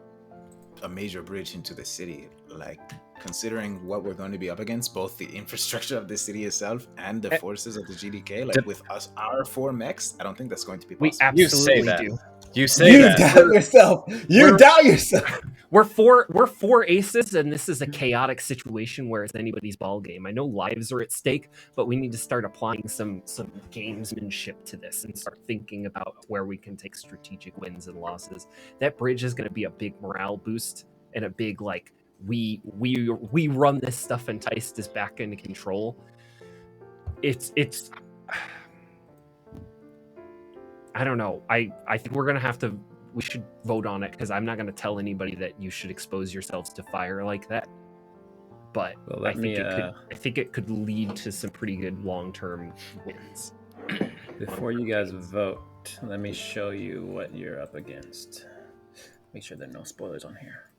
bridge into the city. Like, considering what we're going to be up against, both the infrastructure of the city itself and the forces of the GDK, like with us, our 4 mechs, I don't think that's going to be possible. We absolutely do. You say that. Doubt yourself. You doubt yourself. We're four aces, and this is a chaotic situation where it's anybody's ball game. I know lives are at stake, but we need to start applying some gamesmanship to this and start thinking about where we can take strategic wins and losses. That bridge is going to be a big morale boost and a big like we run this stuff and Teist is back into control. It's I don't know. I think we're gonna we should vote on it, because I'm not gonna tell anybody that you should expose yourselves to fire like that. But I think it could lead to some pretty good long-term wins. Before you guys vote, let me show you what you're up against. Make sure there are no spoilers on here.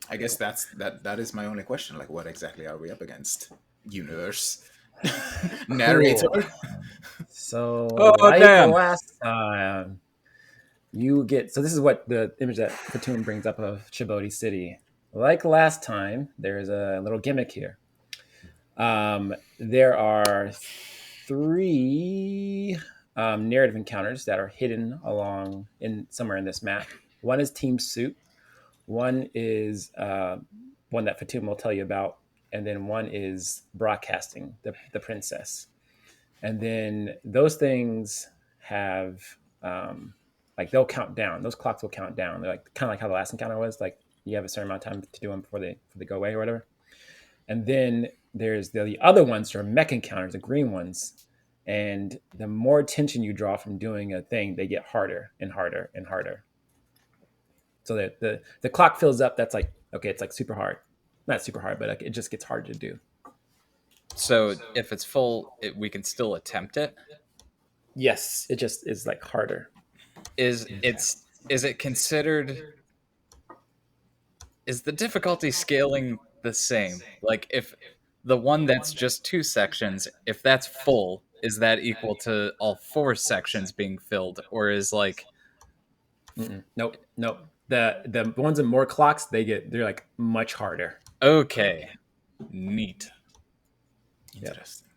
I guess that is my only question. Like, what exactly are we up against? Universe. Narrator. So last time you get, so this is what the image that Fatum brings up of Tjotbody City. Like last time, there's a little gimmick here. There are 3 narrative encounters that are hidden somewhere in this map. One is Team Suit, one is one that Fatum will tell you about, and then one is broadcasting the princess. And then those things have like they'll count down. Those clocks will count down. They're like kind of like how the last encounter was. Like you have a certain amount of time to do them before they go away or whatever. And then there's the other ones that are mech encounters, the green ones. And the more attention you draw from doing a thing, they get harder and harder and harder. So that the clock fills up. That's like, okay, it's like super hard. Not super hard, but like it just gets harder to do. So if it's full, we can still attempt it? Yes, it just is like harder. Is it considered... Is the difficulty scaling the same? Like, if the one that's just 2 sections, if that's full, is that equal to all 4 sections being filled? Or is like... Nope. The ones in more clocks, they're like much harder. Okay. Neat. Interesting.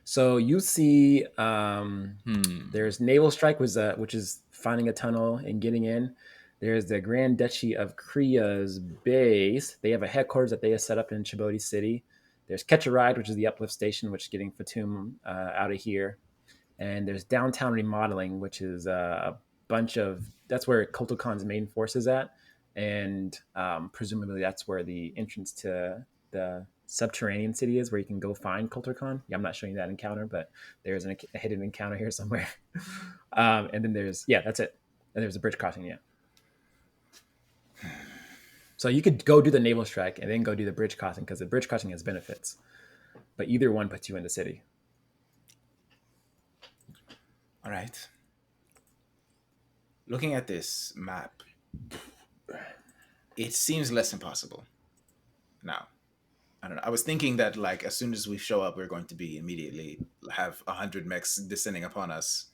So you see, Hmm. there's Naval Strike, which is finding a tunnel and getting in. There's the Grand Duchy of Kriya's base. They have a headquarters that they have set up in Tjotbody City. There's Catch a Ride, which is the uplift station, which is getting Fatum out of here. And there's Downtown Remodeling, which is a bunch of, that's where Kultokon's main force is at. And presumably that's where the entrance to the subterranean city is, where you can go find Kulturkon. Yeah, I'm not showing you that encounter, but there's a hidden encounter here somewhere. And then there's, yeah, that's it. And there's a bridge crossing, yeah. So you could go do the naval strike and then go do the bridge crossing, because the bridge crossing has benefits. But either one puts you in the city. All right. Looking at this map, it seems less impossible. Now, I don't know. I was thinking that like as soon as we show up, we're going to be immediately have 100 mechs descending upon us.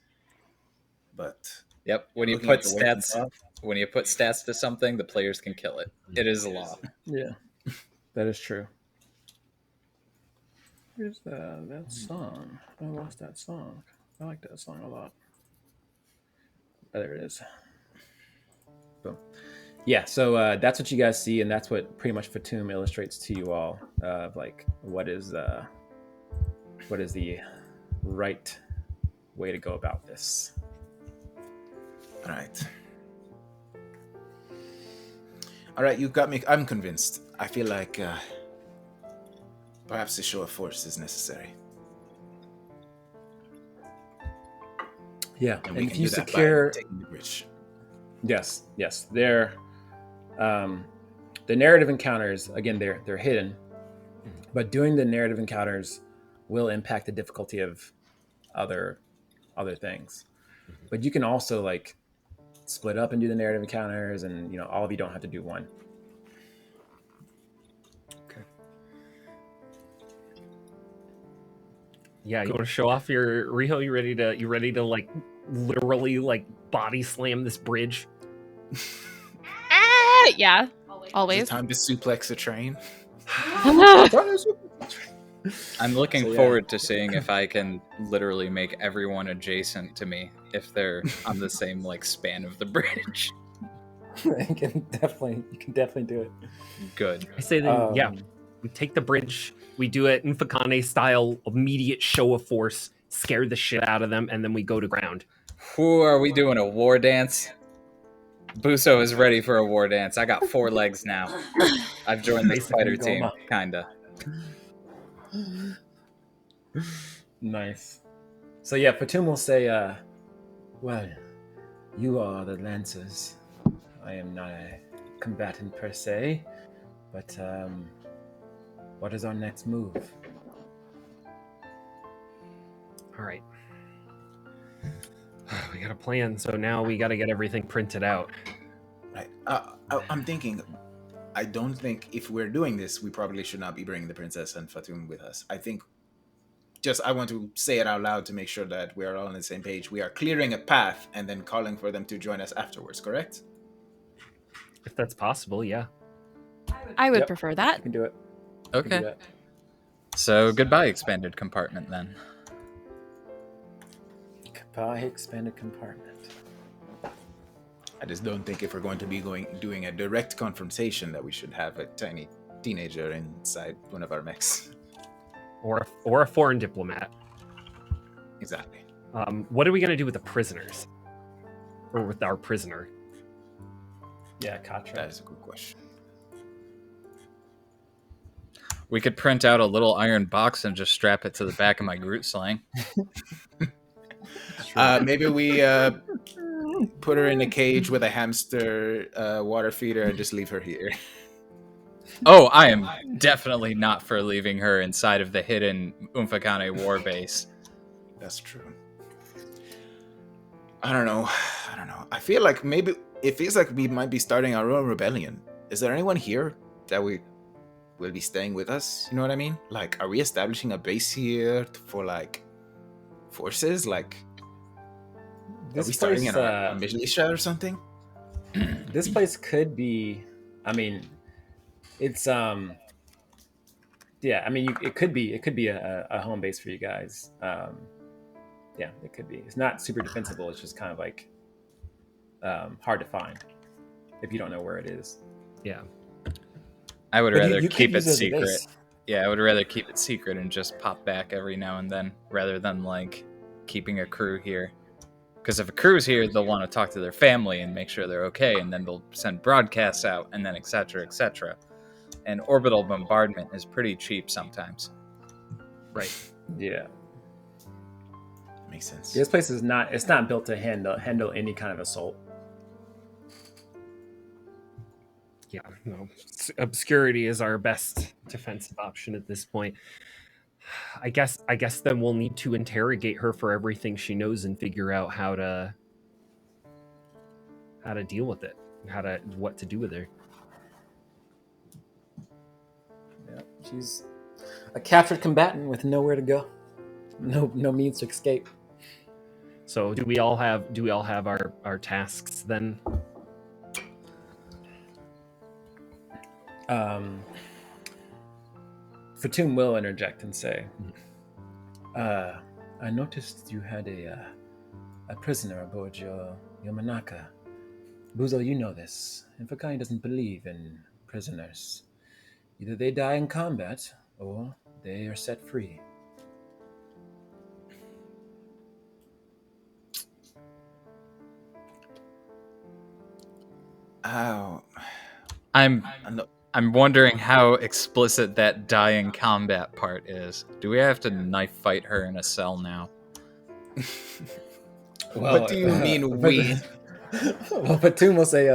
But Yep. When you looking put at the working stats to something, the players can kill it. It is a law. Yeah, that is true. Here's that song. I lost that song. I like that song a lot. Oh, there it is. Boom. Yeah, so that's what you guys see, and that's what pretty much Fatum illustrates to you all of like what is the right way to go about this. All right, you got me. I'm convinced. I feel like perhaps a show of force is necessary. Yeah, And and we if can you do that by secure, taking the bridge. yes, they're the narrative encounters. Again, they're hidden, but doing the narrative encounters will impact the difficulty of other things. But you can also like split up and do the narrative encounters, and all of you don't have to do one. Okay. Yeah, you want to show off your Riho? You ready to like literally like body slam this bridge? Yeah, Is it always. time to suplex a train? I'm looking So, yeah. forward to seeing if I can literally make everyone adjacent to me if they're on the same like span of the bridge. you can definitely do it. Good. I say then, yeah, we take the bridge, we do it in Fakane style, immediate show of force, scare the shit out of them, and then we go to ground. Who are we doing a war dance? Buso is ready for a war dance. I got 4 legs now. I've joined the Basically, spider team, Goma. kinda. Nice. So yeah, Fatum will say, well, you are the Lancers. I am not a combatant per se, but what is our next move? All right. We got a plan, so now we got to get everything printed out. Right. I'm thinking. I don't think if we're doing this, we probably should not be bringing the princess and Fatum with us. I think. I want to say it out loud to make sure that we are all on the same page. We are clearing a path and then calling for them to join us afterwards. Correct? If that's possible, yeah. I would Yep. prefer You that. can do it. You can do Okay. that. So goodbye, expanded compartment then. Goodbye, expanded compartment. I just don't think if we're going to be doing a direct confrontation that we should have a tiny teenager inside one of our mechs. Or a foreign diplomat. Exactly. What are we going to do with the prisoners? Or with our prisoner? Yeah, Katra. That is a good question. We could print out a little iron box and just strap it to the back of my Groot sling. Maybe we put her in a cage with a hamster water feeder and just leave her here. Oh, I am definitely not for leaving her inside of the hidden Umfakane war base. That's true. I don't know. I feel like maybe it feels like we might be starting our own rebellion. Is there anyone here that we will be staying with us? You know what I mean? Like, are we establishing a base here for like forces? Like, are we starting a militia or something? This place could be. I mean, it's yeah, I mean, it could be a home base for you guys. Yeah, it could be. It's not super defensible. It's just kind of like hard to find if you don't know where it is. Yeah. I would But rather you could keep it use it as a secret. base. Yeah, I would rather keep it secret and just pop back every now and then, rather than like keeping a crew here. Because if a crew's here, they'll want to talk to their family and make sure they're okay, and then they'll send broadcasts out, and then etc. etc. And orbital bombardment is pretty cheap sometimes. Right. Yeah. Makes sense. This place is not. It's not built to handle any kind of assault. Yeah, no. Obscurity is our best defensive option at this point. I guess then we'll need to interrogate her for everything she knows and figure out how to deal with it, what to do with her. Yeah, she's a captured combatant with nowhere to go, no means to escape. So do we all have our tasks then? Fatum will interject and say, I noticed you had a prisoner aboard your Manaka. Buzo, you know this. And Fakai doesn't believe in prisoners. Either they die in combat, or they are set free. Oh, I'm wondering how explicit that die in combat part is. Do we have to knife fight her in a cell now? What do you mean we? Well, Fatum will say,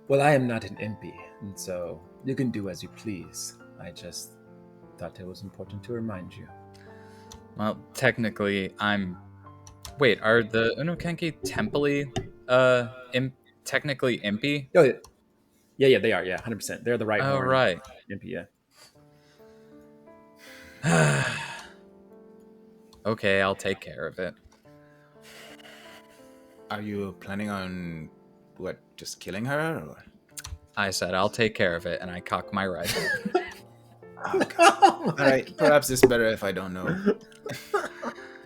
well, I am not an MP, and so you can do as you please. I just thought it was important to remind you. Well, technically, Wait, are the Unokenki Templi, technically impy? Oh, yeah, they are. Yeah, 100%. They're the right Oh, horn. right. MP, yeah. Okay, I'll take care of it. Are you planning on just killing her? Or? I said I'll take care of it, and I cock my rifle. All right, perhaps it's better if I don't know.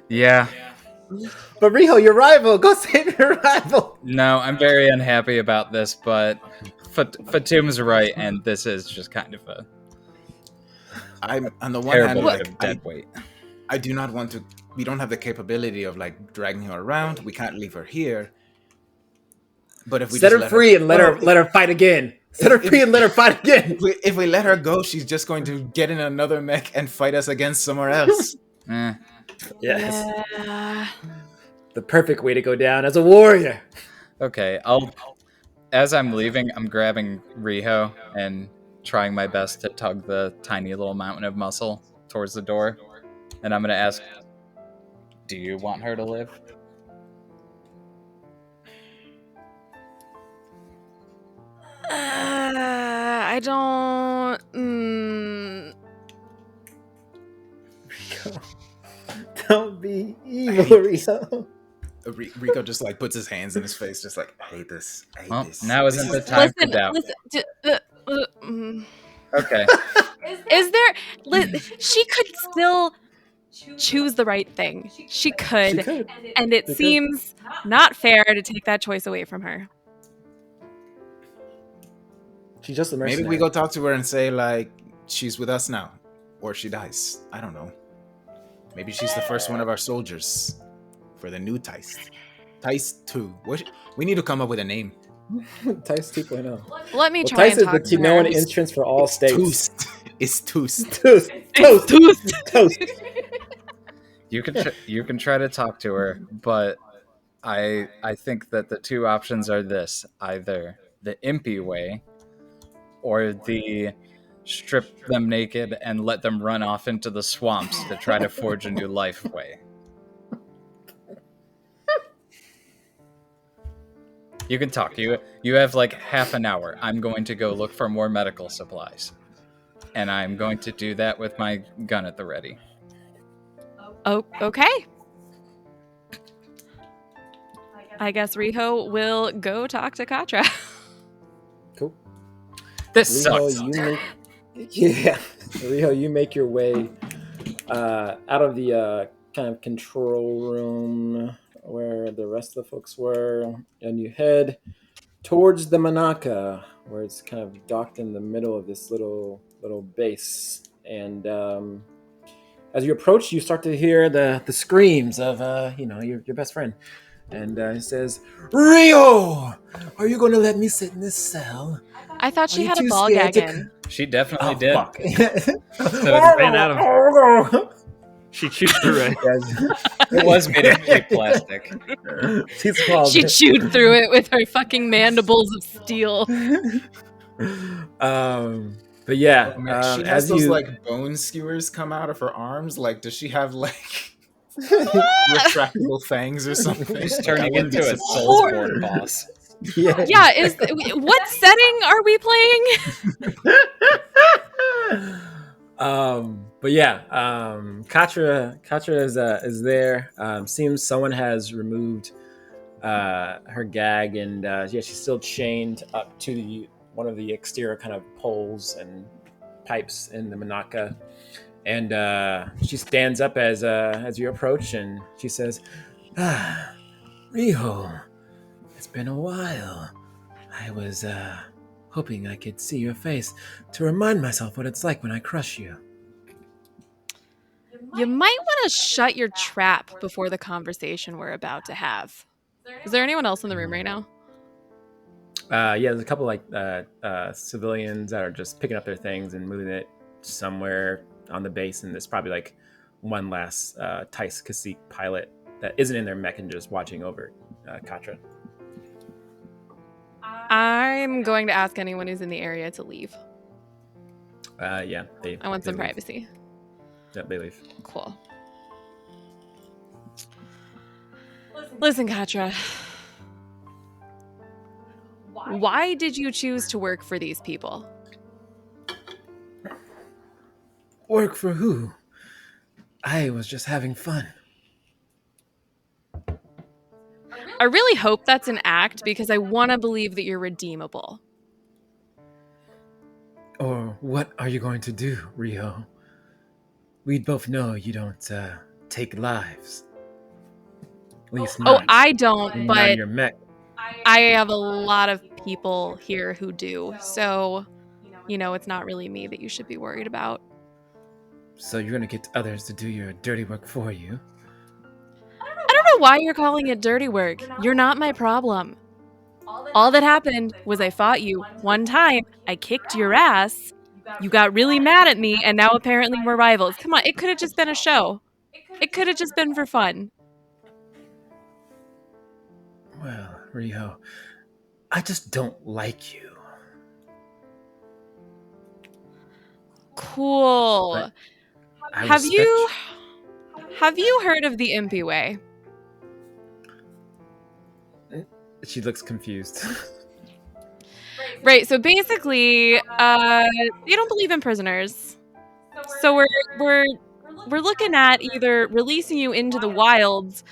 Yeah. But Riho, your rival, go save your rival. No, I'm very unhappy about this, but Fatum's right, and this is just kind of a I'm on the one hand, terrible like bit of dead weight. I do not want to. We don't have the capability of like dragging her around. We can't leave her here. But if we set just her free and let her fight again. Set her free and let her fight again. If we let her go, she's just going to get in another mech and fight us against somewhere else. Eh. Yes. Yeah. The perfect way to go down as a warrior. Okay, as I'm leaving, I'm grabbing Riho and trying my best to tug the tiny little mountain of muscle towards the door. And I'm going to ask, do you want her to live? I don't. Don't be evil, Riho. Rico just like puts his hands in his face, just like, I hate this. I hate this. Now isn't the time for doubt. Okay. Is there? She could still choose the right thing. She could, and it seems not fair to take that choice away from her. She's just a mercenary. Maybe we go talk to her and say like she's with us now, or she dies. I don't know. Maybe she's the first one of our soldiers for the new Teist. Teist 2. We need to come up with a name. Teist 2.0. Let me try and Teist talk is the to known her. entrance for all states. Toast. It's Toast. Toast. You can try to talk to her, but I think that the two options are this: either the impy way, or the strip them naked and let them run off into the swamps to try to forge a new life way. You can talk. You have like half an hour. I'm going to go look for more medical supplies. And I'm going to do that with my gun at the ready. Oh, okay. I guess Riho will go talk to Katra. Cool. This sucks. Yeah, Rio, you make your way out of the kind of control room where the rest of the folks were, and you head towards the Manaka, where it's kind of docked in the middle of this little base. And as you approach, you start to hear the screams of your best friend, and he says, "Rio, are you going to let me sit in this cell? I thought Are she you had a too ball scared gag to?" in. She definitely Oh did. fuck! So it's, Ran out of. She chewed through it. it was made of cheap plastic. She's called. She chewed through it with her fucking mandibles of steel. But yeah, Oh, man, she has as those you like bone skewers come out of her arms. Like, does she have like retractable fangs or something? She's Like, I turning wouldn't be into a surprised. Soulsborne boss. yeah. Yeah, what setting are we playing? But yeah, Katra is there. Seems someone has removed her gag, and yeah, she's still chained up to one of the exterior kind of poles and pipes in the Manaka. And she stands up as you approach, and she says, "Ah, Riho, it's been a while. I was hoping I could see your face to remind myself what it's like when I crush you." You might want to shut your trap before the conversation we're about to have. Is there anyone else in the room right now? Yeah, there's a couple like civilians that are just picking up their things and moving it somewhere on the base, and there's probably like one last Tice Kasik pilot that isn't in their mech and just watching over Katra. I'm going to ask anyone who's in the area to leave. Yeah, I want some leave. privacy. Yep, they leave. Cool. Listen, Katra. Why did you choose to work for these people? Work for who? I was just having fun. I really hope that's an act because I want to believe that you're redeemable. Or what are you going to do, Rio? We both know you don't take lives. At least not. I don't, Not but in your mech. I have a lot of people here who do. So, it's not really me that you should be worried about. So you're gonna get others to do your dirty work for you? I don't know why you're calling it dirty work. You're not my problem. All that happened was I fought you one time, I kicked your ass, you got really mad at me, and now apparently we're rivals. Come on, it could have just been a show. It could have just been for fun. Well, Rio, I just don't like you. Cool. Have you heard of the Impy Way? She looks confused. Right, so basically, they don't believe in prisoners. So we're looking at either releasing you into the wilds,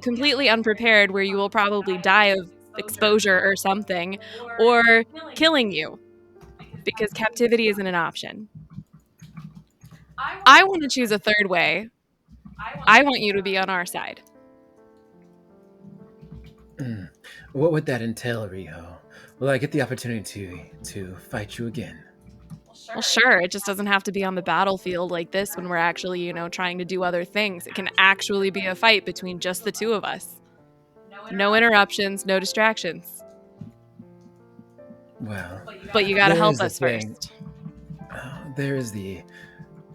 completely unprepared, where you will probably die of exposure or something, or killing you, because captivity isn't an option. I want to choose a third way. I want you to be on our side. What would that entail, Rio? Will I get the opportunity to fight you again? Well, sure, it just doesn't have to be on the battlefield like this when we're actually, trying to do other things. It can actually be a fight between just the two of us. No interruptions, no distractions. Well, but you gotta there help is a us thing. first. There is the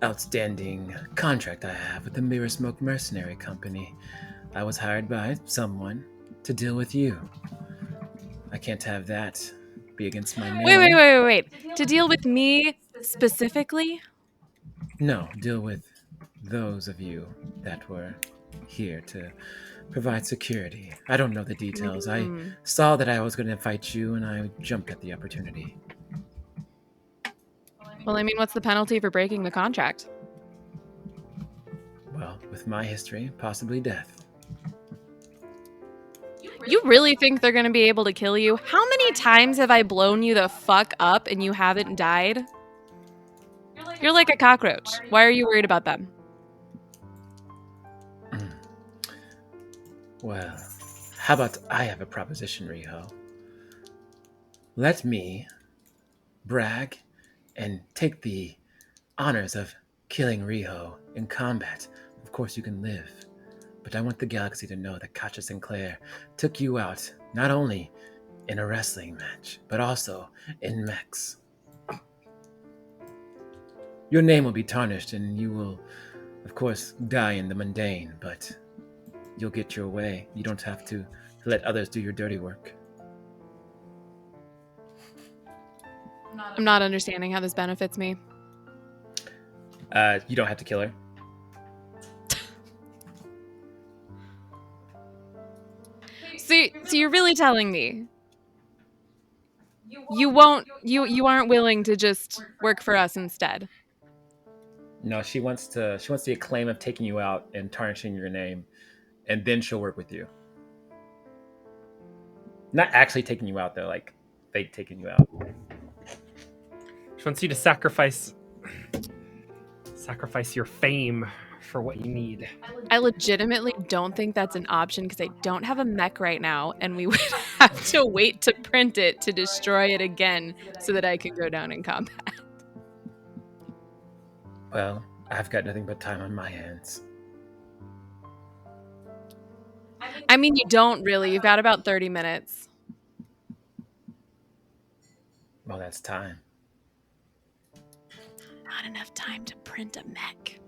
outstanding contract I have with the Mirror Smoke Mercenary Company. I was hired by someone to deal with you. I can't have that be against my name. Wait. To deal with me specifically? No, deal with those of you that were here to provide security. I don't know the details. I saw that I was going to fight you, and I jumped at the opportunity. Well, I mean, what's the penalty for breaking the contract? Well, with my history, possibly death. You really think they're gonna be able to kill you? How many times have I blown you the fuck up and you haven't died? You're like a cockroach. Why are you worried about them? Well, how about I have a proposition, Riho? Let me brag and take the honors of killing Riho in combat. Of course, you can live, but I want the galaxy to know that Katja Sinclair took you out not only in a wrestling match, but also in mechs. Your name will be tarnished, and you will, of course, die in the mundane, but you'll get your way. You don't have to let others do your dirty work. I'm not understanding how this benefits me. You don't have to kill her. So you're really telling me you aren't willing to just work for us instead? No, she wants the acclaim of taking you out and tarnishing your name, and then she'll work with you. Not actually taking you out though, like fake taking you out. She wants you to sacrifice your fame for what you need. I legitimately don't think that's an option because I don't have a mech right now, and we would have to wait to print it to destroy it again so that I could go down in combat. Well, I've got nothing but time on my hands. I mean, you don't really. You've got about 30 minutes. Well, that's time. Not enough time to print a mech.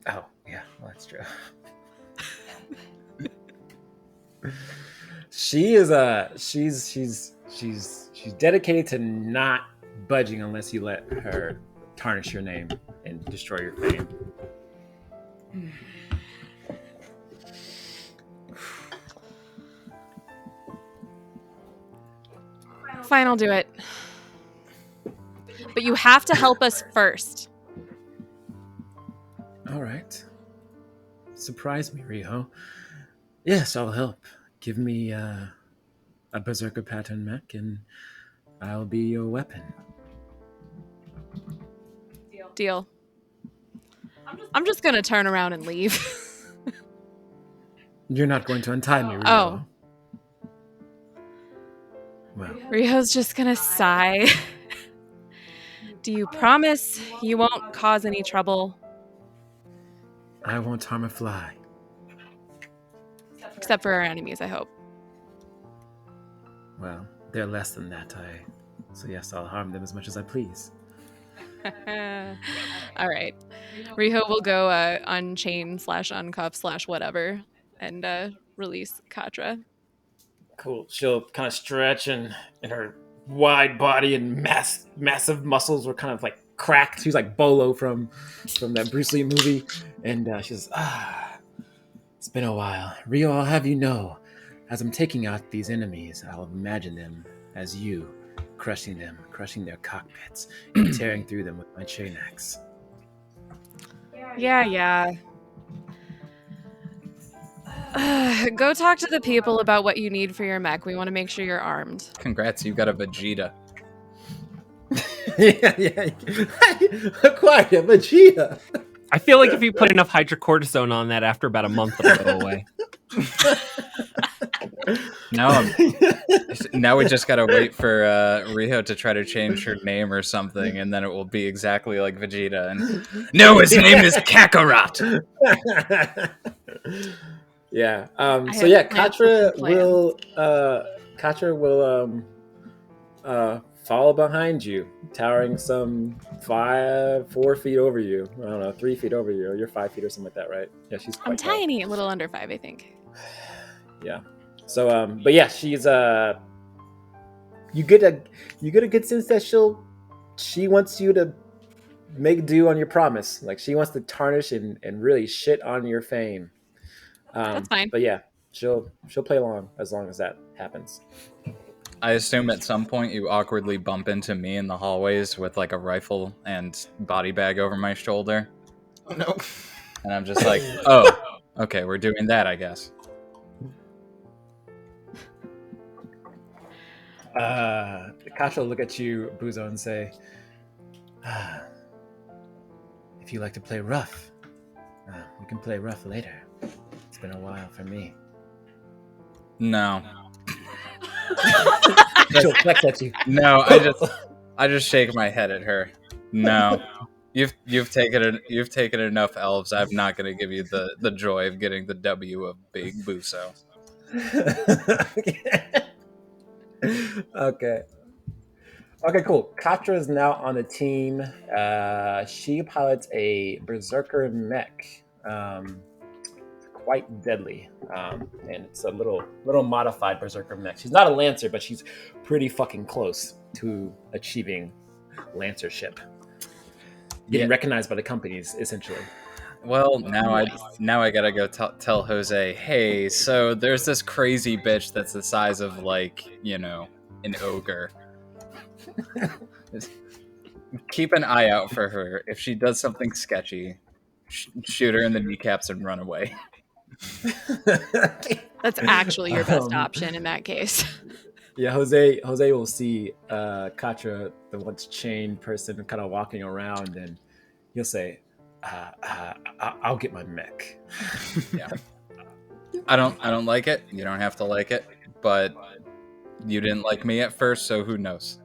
Oh, yeah, well, that's true. She is she's dedicated to not budging unless you let her tarnish your name and destroy your fame. Fine, I'll do it. But you have to help us first. All right. Surprise me, Riho. Yes, I'll help. Give me a berserker pattern mech, and I'll be your weapon. Deal. I'm just gonna turn around and leave. You're not going to untie me, Riho. Oh. Well, Riho's just gonna sigh. Do you promise you won't cause any trouble? I won't harm a fly. Except for our enemies, I hope. Well, they're less than that, so yes, I'll harm them as much as I please. All right. Riho will go unchain / uncuff / whatever and release Katra. Cool. She'll kind of stretch, and her wide body and massive muscles were kind of like cracked. She's like Bolo from that Bruce Lee movie, and she says, it's been a while. Rio, I'll have you know, as I'm taking out these enemies, I'll imagine them as you, crushing their cockpits, and tearing through them with my chain axe. Yeah. Go talk to the people about what you need for your mech. We want to make sure you're armed. Congrats, you got a Vegeta. yeah. Acquired a Vegeta. I feel like if you put enough hydrocortisone on that, after about a month, it'll go away. Now we just gotta wait for Riho to try to change her name or something, and then it will be exactly like Vegeta. And no, his name is Kakarot. Yeah. I So have yeah, plans Katra will follow behind you, towering some 4 feet over you. I don't know, 3 feet over you. Or you're 5 feet or something like that, right? Yeah, she's quite I'm tall. tiny, a little under 5, I think. Yeah. So but yeah, she's you get a good sense that she wants you to make do on your promise. Like she wants to tarnish and really shit on your fame. That's fine. But yeah, she'll play along as that happens. I assume at some point you awkwardly bump into me in the hallways with like a rifle and body bag over my shoulder. Oh no. And I'm just like, oh, okay, we're doing that, I guess. Kasha will look at you, Buzo, and say, If you like to play rough, we can play rough later. It's been a while for me. No. She'll flex at you. No, I just shake my head at her. No. You've taken enough elves. I'm not going to give you the joy of getting the W of Big Buso. Okay. Okay, cool. Katra is now on the team. She pilots a berserker mech. Quite deadly, and it's a little modified berserker mech. She's not a lancer, but she's pretty fucking close to achieving lancership, getting recognized by the companies essentially. Well, now I gotta go tell Jose, hey, so there's this crazy bitch that's the size of an ogre. Keep an eye out for her. If she does something sketchy, shoot her in the kneecaps and run away. That's actually your best option in that case. Yeah, Jose will see Katra, the once chained person, kind of walking around, and he'll say, "I'll get my mech." Yeah, I don't like it. You don't have to like it, but you didn't like me at first, so who knows?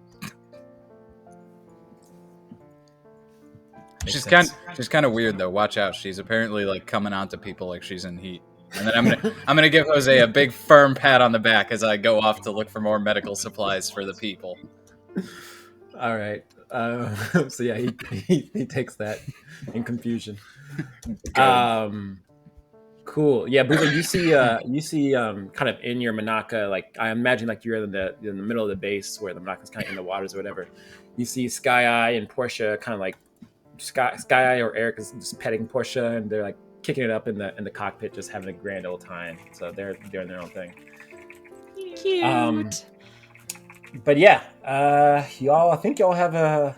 She's kind of weird though. Watch out. She's apparently like coming on to people like she's in heat. And then I'm gonna give Jose a big firm pat on the back as I go off to look for more medical supplies for the people. All right. So yeah, he takes that in confusion. Cool. Yeah, Buzo, you see kind of in your Manaka, like I imagine like you're in the middle of the base where the Manaka's kind of in the waters or whatever. You see Sky Eye and Portia kind of like Sky Eye or Eric is just petting Portia, and they're like kicking it up in the cockpit, just having a grand old time. So they're doing their own thing. Cute. But yeah, y'all. I think y'all have a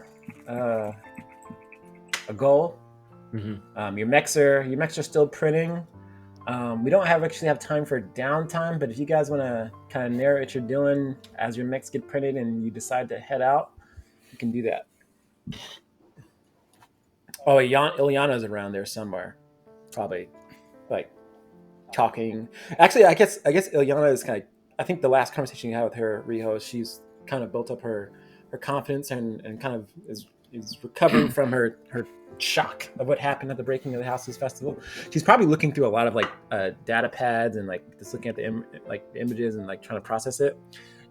goal. Mm-hmm. Your mechs are still printing. We don't actually have time for downtime, but if you guys want to kind of narrate what you're doing as your mechs get printed and you decide to head out, you can do that. Oh, Ilyana's around there somewhere, probably, like talking. Actually, I guess Ilyana is kind of. I think the last conversation you had with her, Riho, she's kind of built up her confidence and kind of is recovering from her shock of what happened at the breaking of the Houses Festival. She's probably looking through a lot of like data pads and like just looking at the images and like trying to process it.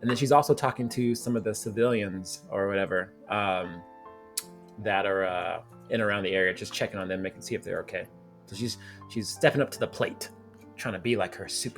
And then she's also talking to some of the civilians or whatever that are in around the area, just checking on them, making see if they're okay. So she's stepping up to the plate, trying to be like her superhero.